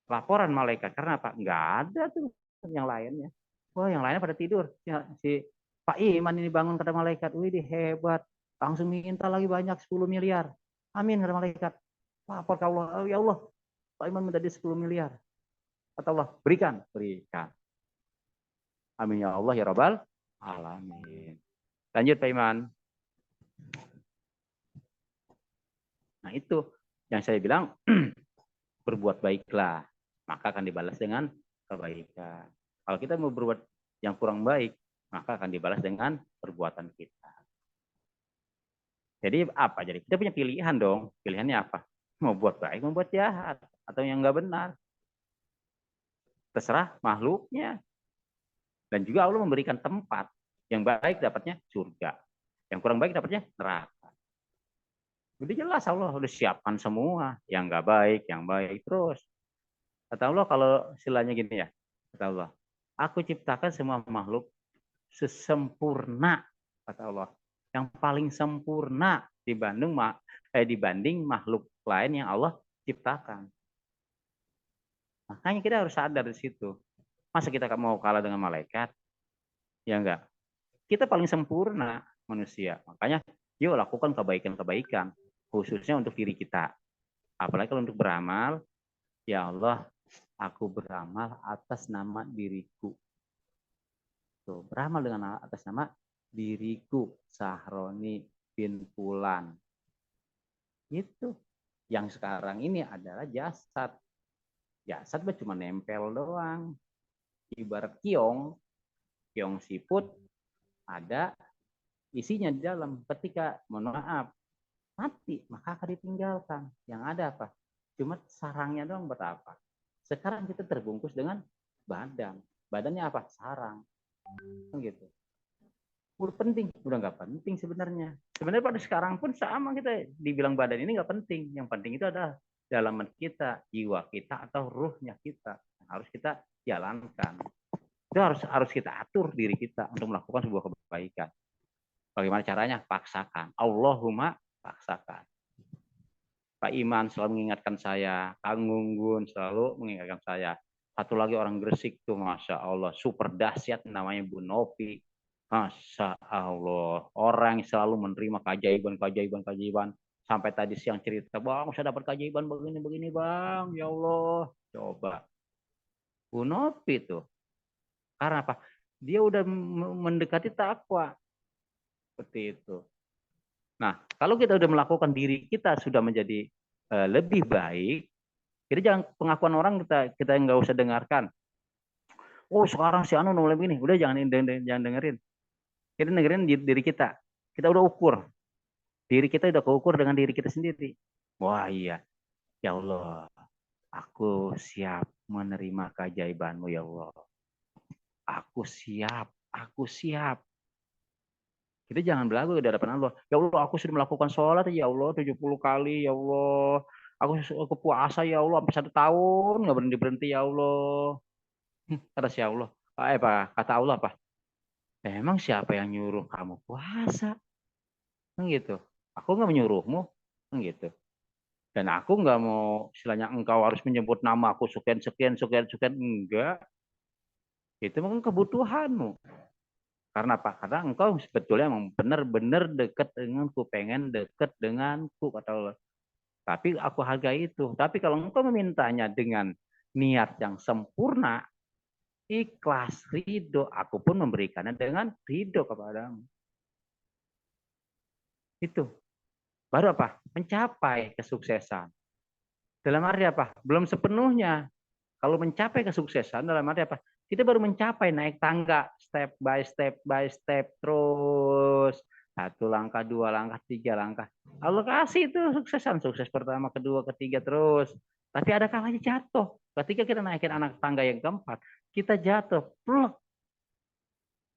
Laporan malaikat, karena apa? Enggak ada tuh yang lainnya. Wah, yang lainnya pada tidur. Ya, si Pak Iman ini bangun kata malaikat, wih hebat. Langsung minta lagi banyak 10 miliar. Amin kata malaikat. Lapor ke Allah, ya Allah, Pak Iman minta di 10 miliar. Kata Allah, berikan. Amin ya Allah ya Rabbal alamin. Lanjut Pak Iman. Nah itu yang saya bilang, berbuat baiklah, maka akan dibalas dengan kebaikan. Kalau kita mau berbuat yang kurang baik, maka akan dibalas dengan perbuatan kita. Jadi apa? Jadi kita punya pilihan dong. Pilihannya apa? Mau buat baik, mau buat jahat, atau yang nggak benar. Terserah makhluknya. Dan juga Allah memberikan tempat. Yang baik dapatnya surga. Yang kurang baik dapatnya neraka. Udah jelas Allah udah siapkan semua. Yang nggak baik, yang baik terus. Kata Allah kalau istilahnya gini ya. Kata Allah, aku ciptakan semua makhluk sesempurna. Kata Allah. Yang paling sempurna dibanding makhluk lain yang Allah ciptakan. Makanya kita harus sadar di situ. Masa kita mau kalah dengan malaikat? Ya enggak. Kita paling sempurna manusia. Makanya yuk lakukan kebaikan-kebaikan. Khususnya untuk diri kita. Apalagi kalau untuk beramal. Ya Allah, aku beramal atas nama diriku. Tuh, beramal dengan atas nama diriku. Sahroni bin Fulan. Itu. Yang sekarang ini adalah jasad. Jasad cuma nempel doang. Ibarat kiong siput ada isinya di dalam. Ketika mohon maaf mati maka akan ditinggalkan. Yang ada apa? Cuma sarangnya doang berapa? Sekarang kita terbungkus dengan badan. Badannya apa? Sarang. Gitu. Udah penting, udah nggak penting sebenarnya. Sebenarnya pada sekarang pun sama kita dibilang badan ini nggak penting. Yang penting itu adalah dalaman kita, jiwa kita atau ruhnya kita harus kita jalankan. Itu harus kita atur diri kita untuk melakukan sebuah kebaikan. Bagaimana caranya? Paksakan. Allahumma paksakan. Pak Iman selalu mengingatkan saya, Kang Gunggun selalu mengingatkan saya. Satu lagi orang Gresik tuh, Masya Allah, super dahsyat namanya Bu Novi. Masya Allah, orang yang selalu menerima keajaiban. Sampai tadi siang cerita, Bang, saya dapat keajaiban begini, Bang. Ya Allah, coba. Bu Novi tuh. Karena apa? Dia udah mendekati takwa. Seperti itu. Nah, kalau kita udah melakukan diri kita sudah menjadi lebih baik, jadi jangan pengakuan orang kita nggak usah dengarkan. Oh, sekarang si Anu mulai begini, udah jangan dengerin. Kita dengerin diri kita. Kita udah ukur. Diri kita udah keukur dengan diri kita sendiri. Wah iya, ya Allah, aku siap menerima keajaibanmu ya Allah. Aku siap. Kita jangan belagu di hadapan Allah. Ya Allah, aku sudah melakukan sholat ya Allah 70 kali ya Allah. Aku puasa ya Allah sampai 1 tahun nggak berhenti ya Allah. Kata si Allah. Kata Allah apa? Emang siapa yang nyuruh kamu puasa? Gitu. Aku nggak menyuruhmu. Gitu. Dan aku nggak mau istilahnya engkau harus menyebut nama aku sekian. Enggak. Itu memang kebutuhanmu. Karena apa? Karena engkau sebetulnya memang benar-benar dekat denganku, pengen dekat denganku, kata Allah. Tapi aku hargai itu. Tapi kalau engkau memintanya dengan niat yang sempurna, ikhlas, ridho, aku pun memberikannya dengan ridho kepadamu. Itu. Baru apa? Mencapai kesuksesan. Dalam arti apa? Belum sepenuhnya. Kalau mencapai kesuksesan dalam arti apa? Kita baru mencapai naik tangga step by step terus 1 langkah, 2 langkah, 3 langkah. Allah kasih itu suksesan, sukses pertama, kedua, ketiga terus. Tapi ada kalanya jatuh. Ketika kita naikin anak tangga yang keempat, kita jatuh.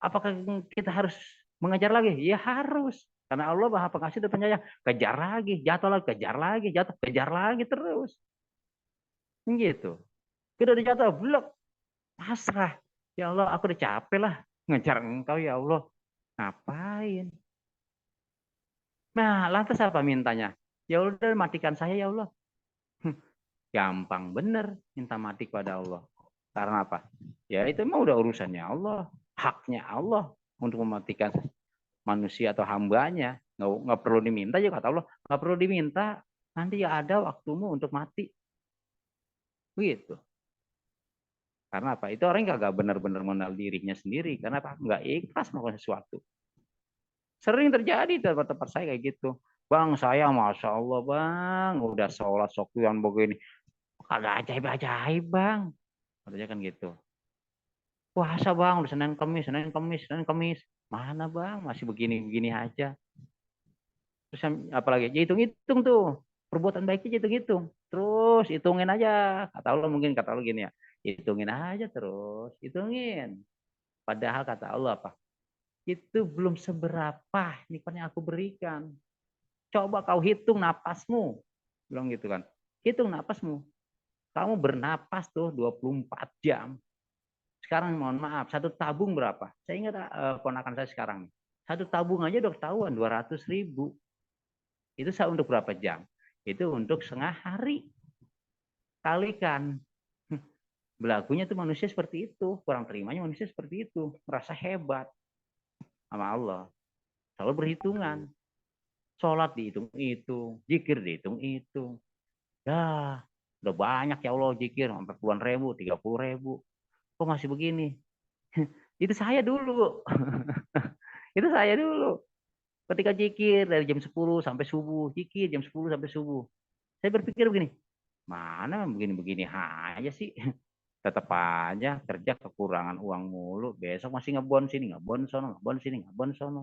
Apakah kita harus mengejar lagi? Ya harus. Karena Allah Maha Pengasih dan Penyayang. Kejar lagi, jatuh lagi, jatuh, kejar lagi terus. Gitu. Kita udah jatuh, blok. Pasrah. Ya Allah, aku udah capek lah. Ngejar engkau ya Allah. Ngapain? Nah, lantas apa mintanya? Ya udah matikan saya ya Allah. Gampang bener minta mati kepada Allah. Karena apa? Ya itu emang udah urusannya Allah. Haknya Allah untuk mematikan manusia atau hambanya. Nggak perlu diminta juga kata Allah. Nggak perlu diminta. Nanti ya ada waktumu untuk mati. Begitu. Karena apa? Itu orang nggak benar-benar mengenal dirinya sendiri. Karena apa? Nggak ikhlas melakukan sesuatu. Sering terjadi di tempat-tempat saya kayak gitu. Bang, saya Masya Allah bang, udah sholat sokian begini. Kagak ajaib-ajaib bang. Katanya kan gitu. Puasa bang, udah Senin Kamis. Mana bang? Masih begini-begini aja. Terus apalagi hitung-hitung tuh perbuatan baiknya, hitung-hitung terus, hitungin aja. Kata Allah, mungkin kata Allah gini ya, hitungin aja terus, hitungin. Padahal kata Allah apa, itu belum seberapa nikmat yang aku berikan. Coba kau hitung napasmu, bilang gitu kan, hitung napasmu. Kamu bernapas tuh 24 jam. Sekarang mohon maaf, satu tabung berapa? Saya ingat ponakan saya sekarang. Satu tabung aja udah ketahuan 200.000. Itu untuk berapa jam? Itu untuk setengah hari. Kalikan. Belagunya tuh manusia seperti itu. Kurang terimanya manusia seperti itu. Merasa hebat sama Allah. Selalu berhitungan. Sholat dihitung-hitung. Zikir dihitung-hitung. Ya, udah banyak ya Allah zikir. Sampai puluhan ribu, 30.000. Kok masih begini? Itu saya dulu. Itu saya dulu. Ketika zikir dari jam 10 sampai subuh. Zikir jam 10 sampai subuh. Saya berpikir begini, mana begini-begini aja sih. Tetap aja kerja kekurangan uang mulu. Besok masih ngebon sini, ngebon sono, ngebon sini, ngebon sono.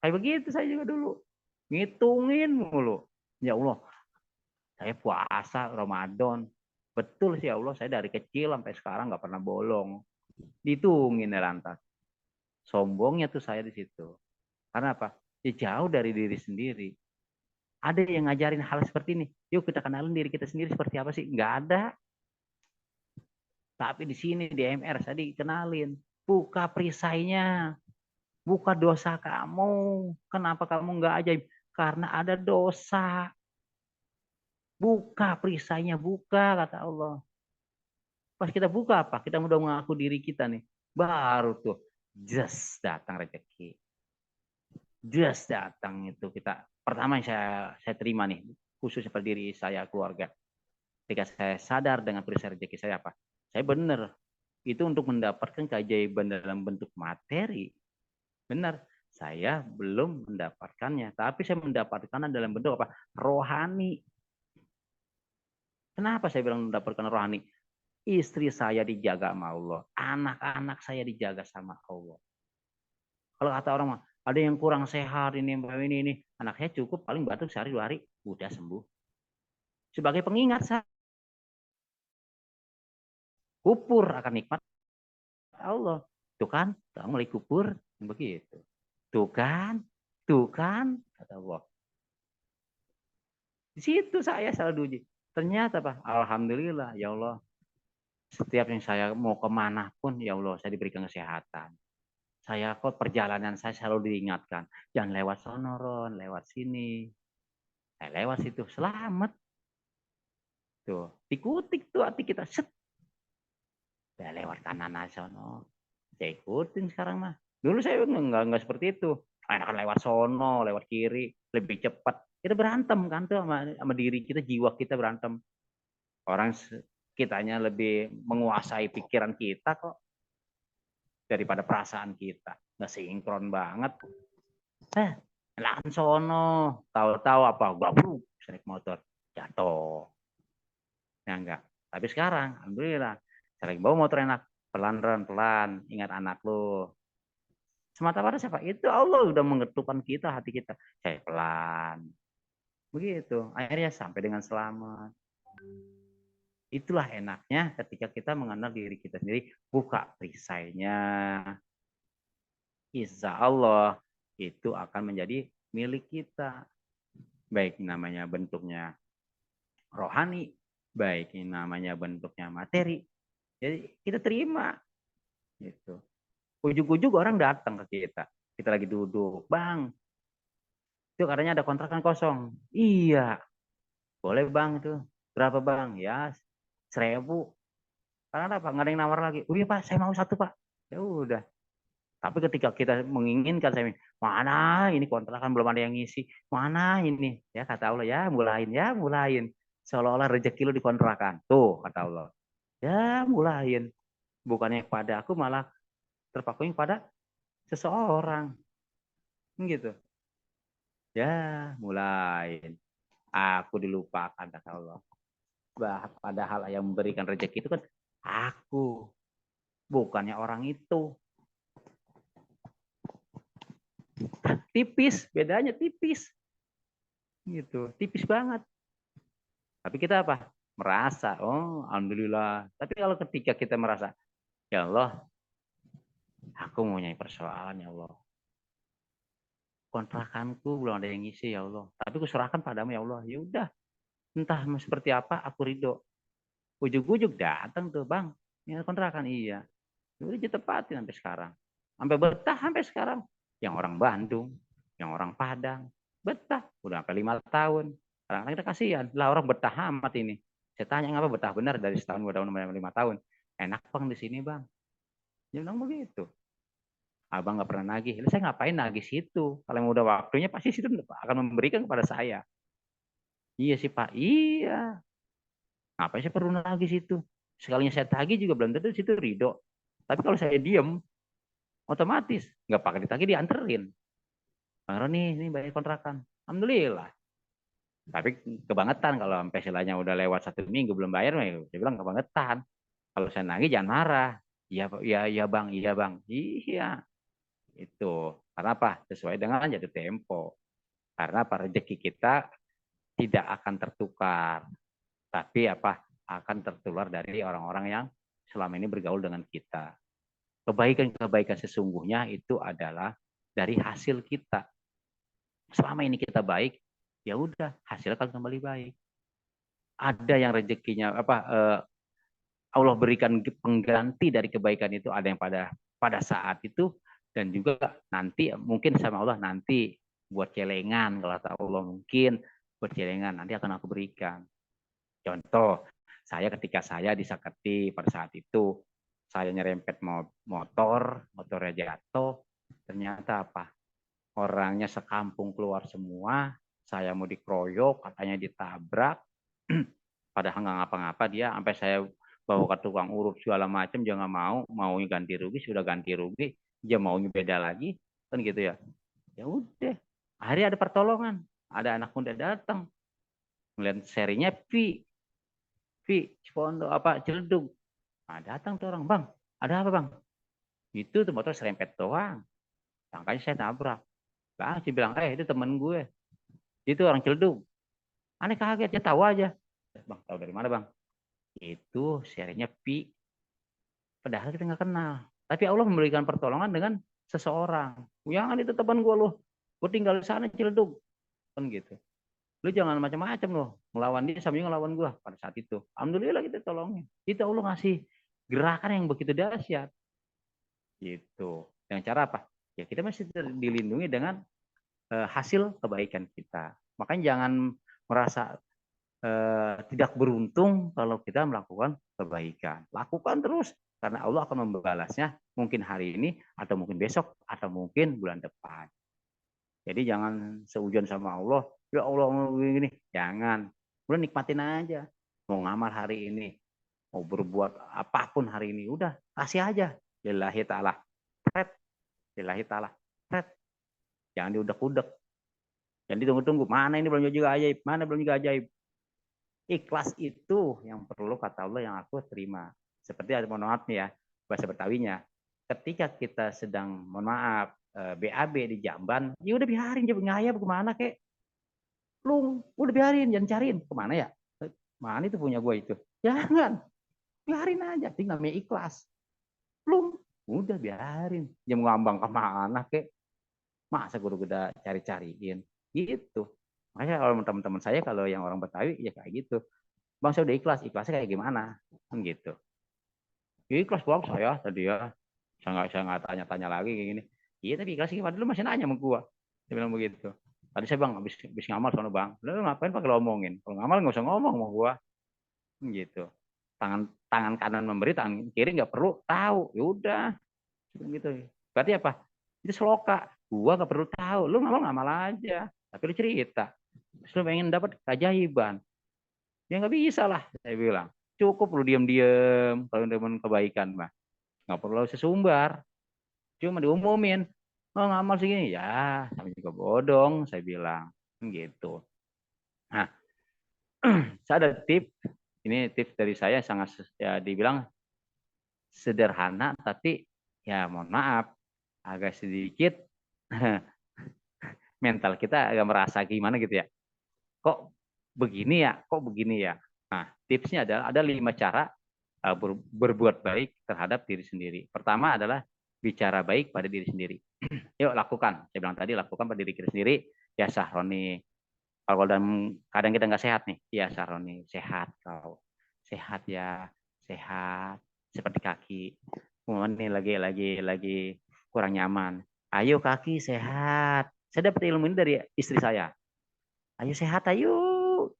Kayak begitu saya juga dulu. Ngitungin mulu. Ya Allah, saya puasa Ramadan. Betul sih ya Allah, saya dari kecil sampai sekarang nggak pernah bolong. Dihitungin ya lantas. Sombongnya tuh saya di situ. Karena apa? Ya jauh dari diri sendiri. Ada yang ngajarin hal seperti ini. Yuk kita kenalin diri kita sendiri seperti apa sih? Nggak ada. Tapi di sini di MR saya dikenalin. Buka perisainya. Buka dosa kamu. Kenapa kamu nggak ajaib? Karena ada dosa. Buka perisainya. Buka kata Allah. Pas kita buka apa? Kita udah mengaku diri kita nih. Baru tuh. Just datang rezeki. Just datang itu kita. Pertama yang saya terima nih. Khususnya pada diri saya, keluarga. Ketika saya sadar dengan perisai rezeki saya apa? Saya benar. Itu untuk mendapatkan keajaiban dalam bentuk materi. Benar. Saya belum mendapatkannya. Tapi saya mendapatkannya dalam bentuk apa? Rohani. Kenapa saya bilang mendapatkan rohani? Istri saya dijaga sama Allah. Anak-anak saya dijaga sama Allah. Kalau kata orang mah, ada yang kurang sehat ini. Anak saya cukup paling batuk sehari 2 hari. Udah sembuh. Sebagai pengingat saya. Kupur akan nikmat Allah. Tuh kan, kamu mulai kupur begitu. Tuh kan, kata Allah. Di situ saya selalu uji. Ternyata apa? Alhamdulillah, ya Allah. Setiap yang saya mau kemana pun, ya Allah, saya diberikan kesehatan. Saya kok perjalanan saya selalu diingatkan. Jangan lewat sonoron, lewat sini. Saya lewat situ, selamat. Tuh, dikutik tuh hati kita. Set. Udah lewat kanan nasional. Saya ikutin sekarang mah. Dulu saya nggak seperti itu. Enakan lewat sono, lewat kiri, lebih cepat. Kita berantem kan tuh sama diri kita, jiwa kita berantem. Orang kitanya lebih menguasai pikiran kita kok daripada perasaan kita. Nggak sinkron banget. Enakan sono, tahu-tahu apa? Gabruk, naik motor, jatuh. Ya enggak. Tapi sekarang, alhamdulillah, sering bawa motor enak. Pelan-pelan, ingat anak lu. Semata-mata siapa? Itu Allah udah mengetukkan kita, hati kita. Saya pelan. Begitu. Akhirnya sampai dengan selamat. Itulah enaknya ketika kita mengenal diri kita sendiri. Buka perisainya. Insya Allah itu akan menjadi milik kita. Baik namanya bentuknya rohani. Baik namanya bentuknya materi. Jadi kita terima. Gitu. Ujung-ujung orang datang ke kita. Kita lagi duduk. Bang, itu katanya ada kontrakan kosong. Iya. Boleh bang itu. Berapa bang? Ya 1.000. Karena apa? Nggak ada yang nawar lagi. Oh iya pak, saya mau 1 pak. Ya udah. Tapi ketika kita menginginkan, saya mana ini kontrakan belum ada yang ngisi. Mana ini? Ya kata Allah, ya mulain. Seolah-olah rezeki lu dikontrakan. Tuh kata Allah. Ya mulain. Bukannya kepada aku, malah terpakuin pada seseorang. Gitu. Ya, mulai. Aku dilupakan, kata Allah. Padahal yang memberikan rezeki itu kan aku. Bukannya orang itu. tipis, bedanya tipis. Gitu, tipis banget. Tapi kita apa? Merasa, oh alhamdulillah. Tapi kalau ketika kita merasa, ya Allah, aku mempunyai persoalan ya Allah. Kontrakanku belum ada yang ngisi ya Allah. Tapi aku serahkan padamu ya Allah. Ya udah, entah seperti apa, aku ridho. Ujuk-ujuk datang tuh bang, ini kontrakan iya. Udah ditepatin sampai sekarang. Sampai betah sampai sekarang. Yang orang Bandung, yang orang Padang, betah. Udah sampai 5 tahun. Kadang-kadang kita kasihan. Lah orang betah amat ini. Saya tanya ngapa betah benar dari setahun, 2 tahun, 5 tahun. Enak bang di sini bang. Dia bilang begitu. Abang nggak pernah nagih. Lalu saya ngapain nagih situ? Kalau udah waktunya pasti situ akan memberikan kepada saya. Iya sih Pak. Iya. Ngapain saya perlu nagih situ? Sekalinya saya tagih juga belum tentu situ ridho. Tapi kalau saya diem, otomatis nggak pakai ditagih dianterin. Bang Roni, ini bayar kontrakan. Alhamdulillah. Tapi kebangetan kalau sampai istilahnya udah lewat 1 minggu belum bayar, saya bilang kebangetan. Kalau saya nagih jangan marah. Iya, iya bang, iya bang, iya. Itu karena apa? Sesuai dengan jatuh tempo. Karena apa? Rezeki kita tidak akan tertukar, tapi apa? Akan tertular dari orang-orang yang selama ini bergaul dengan kita. Kebaikan-kebaikan sesungguhnya itu adalah dari hasil kita. Selama ini kita baik, ya udah hasil akan kembali baik. Ada yang rezekinya apa? Allah berikan pengganti dari kebaikan itu, ada yang pada saat itu, dan juga nanti mungkin sama Allah nanti buat celengan, kalau kata Allah mungkin buat celengan nanti akan aku berikan. Contoh, saya ketika saya disakiti pada saat itu, saya nyerempet motornya jatuh, ternyata apa? Orangnya sekampung keluar semua, saya mau dikeroyok, katanya ditabrak, padahal nggak ngapa-ngapa dia, sampai saya bawa ke tukang urut segala macam, dia nggak maunya ganti rugi, sudah ganti rugi, dia maunya beda lagi, kan gitu ya. Ya udah, akhirnya ada pertolongan, ada anak muda datang, melihat serinya Cipondo apa Ciledug, nah datang tuh orang, bang, ada apa bang? Itu tuh motor serempet doang, sangkanya saya nabrak. Bang, saya bilang, itu temen gue, itu orang Ciledug. Aneh kaget, dia tahu aja. Bang, tahu dari mana bang? Itu serinya Pi. Padahal kita nggak kenal. Tapi Allah memberikan pertolongan dengan seseorang. Jangan itu teman gue loh. Gue tinggal di sana Ciledug. Kan gitu. Lu jangan macam-macam loh. Ngelawan dia sambil ngelawan gue pada saat itu. Alhamdulillah kita tolongin. Itu Allah ngasih gerakan yang begitu dahsyat. Gitu. Dengan cara apa? Ya kita masih dilindungi dengan hasil kebaikan kita. Makanya jangan merasa tidak beruntung kalau kita melakukan kebaikan. Lakukan terus, karena Allah akan membalasnya mungkin hari ini, atau mungkin besok, atau mungkin bulan depan. Jadi jangan seujuan sama Allah, ya Allah begini, jangan. Udah nikmatin aja. Mau ngamal hari ini, mau berbuat apapun hari ini, udah kasih aja. Lillahi ta'ala. Lillahi ta'ala. Jangan diudek-udek. Jangan ditunggu-tunggu. Mana ini belum juga ajaib, mana belum juga ajaib. Ikhlas itu yang perlu, kata Allah, yang aku terima. Seperti ada, mohon maaf nih ya, bahasa Betawinya. Ketika kita sedang, mohon maaf, BAB di Jamban, ya udah biarin, jangan ngayap kemana kek. Lu udah biarin, jangan cariin kemana ya. Mana itu punya gue itu? Jangan, biarin aja. Itu namanya ikhlas. Lu udah biarin, jangan ngambang kemana kek. Masa gue udah cari-cariin gitu. Makanya kalau teman-teman saya, kalau yang orang Betawi ya kayak gitu. Bang, saya udah ikhlas. Ikhlasnya kayak gimana? Kan gitu. Ya, ikhlas bang saya tadi ya. Saya nggak tanya-tanya lagi kayak gini. Iya, tapi ikhlas gimana? Dulu masih nanya sama gua. Dia bilang begitu. Tadi saya bang habis ngamal sono bang. Lu ngapain pakai ngomongin? Kalau ngamal nggak usah ngomong sama gua. Gitu. Tangan kanan memberi, tangan kiri nggak perlu tahu. Ya udah. Gitu. Berarti apa? Itu seloka. Gua nggak perlu tahu. Lu ngamal aja. Tapi lu cerita. Terus lu pengen dapat keajaiban. Ya nggak bisa lah, saya bilang. Cukup lu diam-diam kalau teman kebaikan mah. Nggak perlu sesumbar. Cuma diumumin. Oh, ngamal segini. Ya, sama juga bodong, saya bilang. Gitu. Nah, saya ada tips. Ini tips dari saya, sangat ya dibilang sederhana, tapi ya mohon maaf, agak sedikit mental kita agak merasa gimana gitu ya. Kok begini ya? Kok begini ya? Nah, tipsnya adalah ada 5 cara berbuat baik terhadap diri sendiri. Pertama adalah bicara baik pada diri sendiri. Yuk lakukan. Saya bilang tadi lakukan pada diri kita sendiri. Ya Sahroni. Kalau dalam kadang kita nggak sehat nih, ya Sahroni sehat kau. Sehat ya, sehat. Seperti kaki. Ini lagi kurang nyaman. Ayo kaki sehat. Saya dapat ilmu ini dari istri saya. Ayo sehat, ayo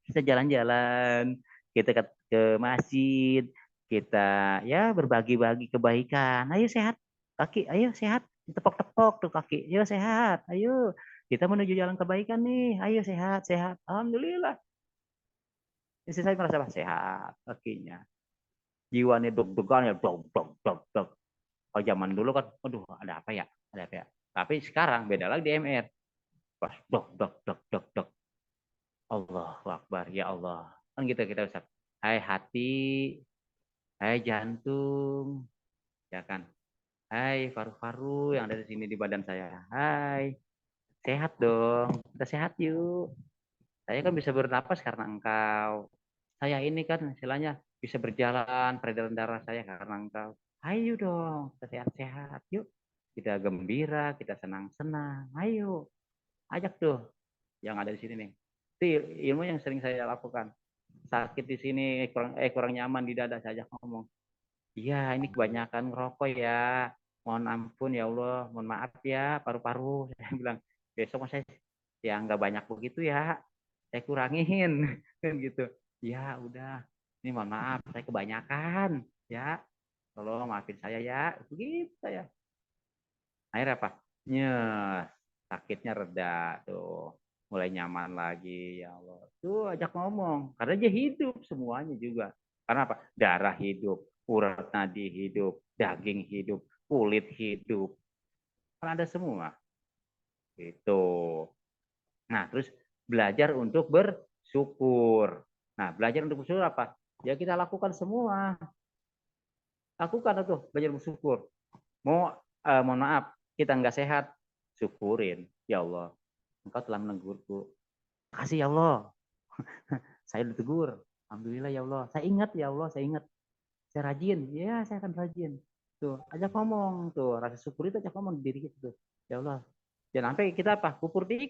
kita jalan-jalan, kita ke masjid, kita ya berbagi-bagi kebaikan. Ayo sehat, kaki, ayo sehat, tepok-tepok tuh kaki, ayo sehat, ayo kita menuju jalan kebaikan nih, ayo sehat, sehat. Alhamdulillah, istri saya merasa sehat kakinya, jiwanya deg-degan ya, dog dog dog dog. Kalau zaman dulu kan, aduh ada apa ya, ada apa ya. Tapi sekarang beda lagi di MR, pas dog dog dog dog dog. Allahu Akbar, ya Allah. Kan gitu kita Ustaz. Hai hati, hai jantung, ya kan. Hai paru-paru yang ada di sini di badan saya. Hai, sehat dong. Kita sehat yuk. Saya kan bisa bernapas karena engkau. Saya ini kan istilahnya bisa berjalan, peredaran darah saya karena engkau. Ayo dong, kita sehat-sehat yuk. Kita gembira, kita senang-senang. Ayo, ajak tuh yang ada di sini nih. Itu ilmu yang sering saya lakukan. Sakit di sini, kurang nyaman di dada, saya ajak ngomong. Iya, ini kebanyakan ngerokok ya. Mohon ampun ya Allah, mohon maaf ya paru-paru. Saya bilang, besok saya ya nggak banyak begitu ya. Saya kurangin kan gitu. Ya udah, ini mohon maaf, saya kebanyakan ya. Tolong maafin saya ya. Begitu saya. Akhirnya apa? Sakitnya reda tuh. Mulai nyaman lagi ya Allah. Tuh ajak ngomong. Karena dia hidup semuanya juga. Karena apa? Darah hidup, urat nadi hidup, daging hidup, kulit hidup. Kan ada semua. Itu. Nah, terus belajar untuk bersyukur. Nah, belajar untuk bersyukur apa? Ya kita lakukan semua. Lakukan tuh belajar bersyukur. Mohon maaf, kita nggak sehat, syukurin. Ya Allah, Engkau telah menegurku. Kasih ya Allah. Saya ditegur. Alhamdulillah ya Allah. Saya ingat ya Allah, saya ingat. Saya rajin. Ya, saya akan rajin. Tuh, ajak ngomong tuh. Rasa syukur itu ajak ngomong di diri kita tuh. Ya Allah. Jangan sampai kita apa? Kupur di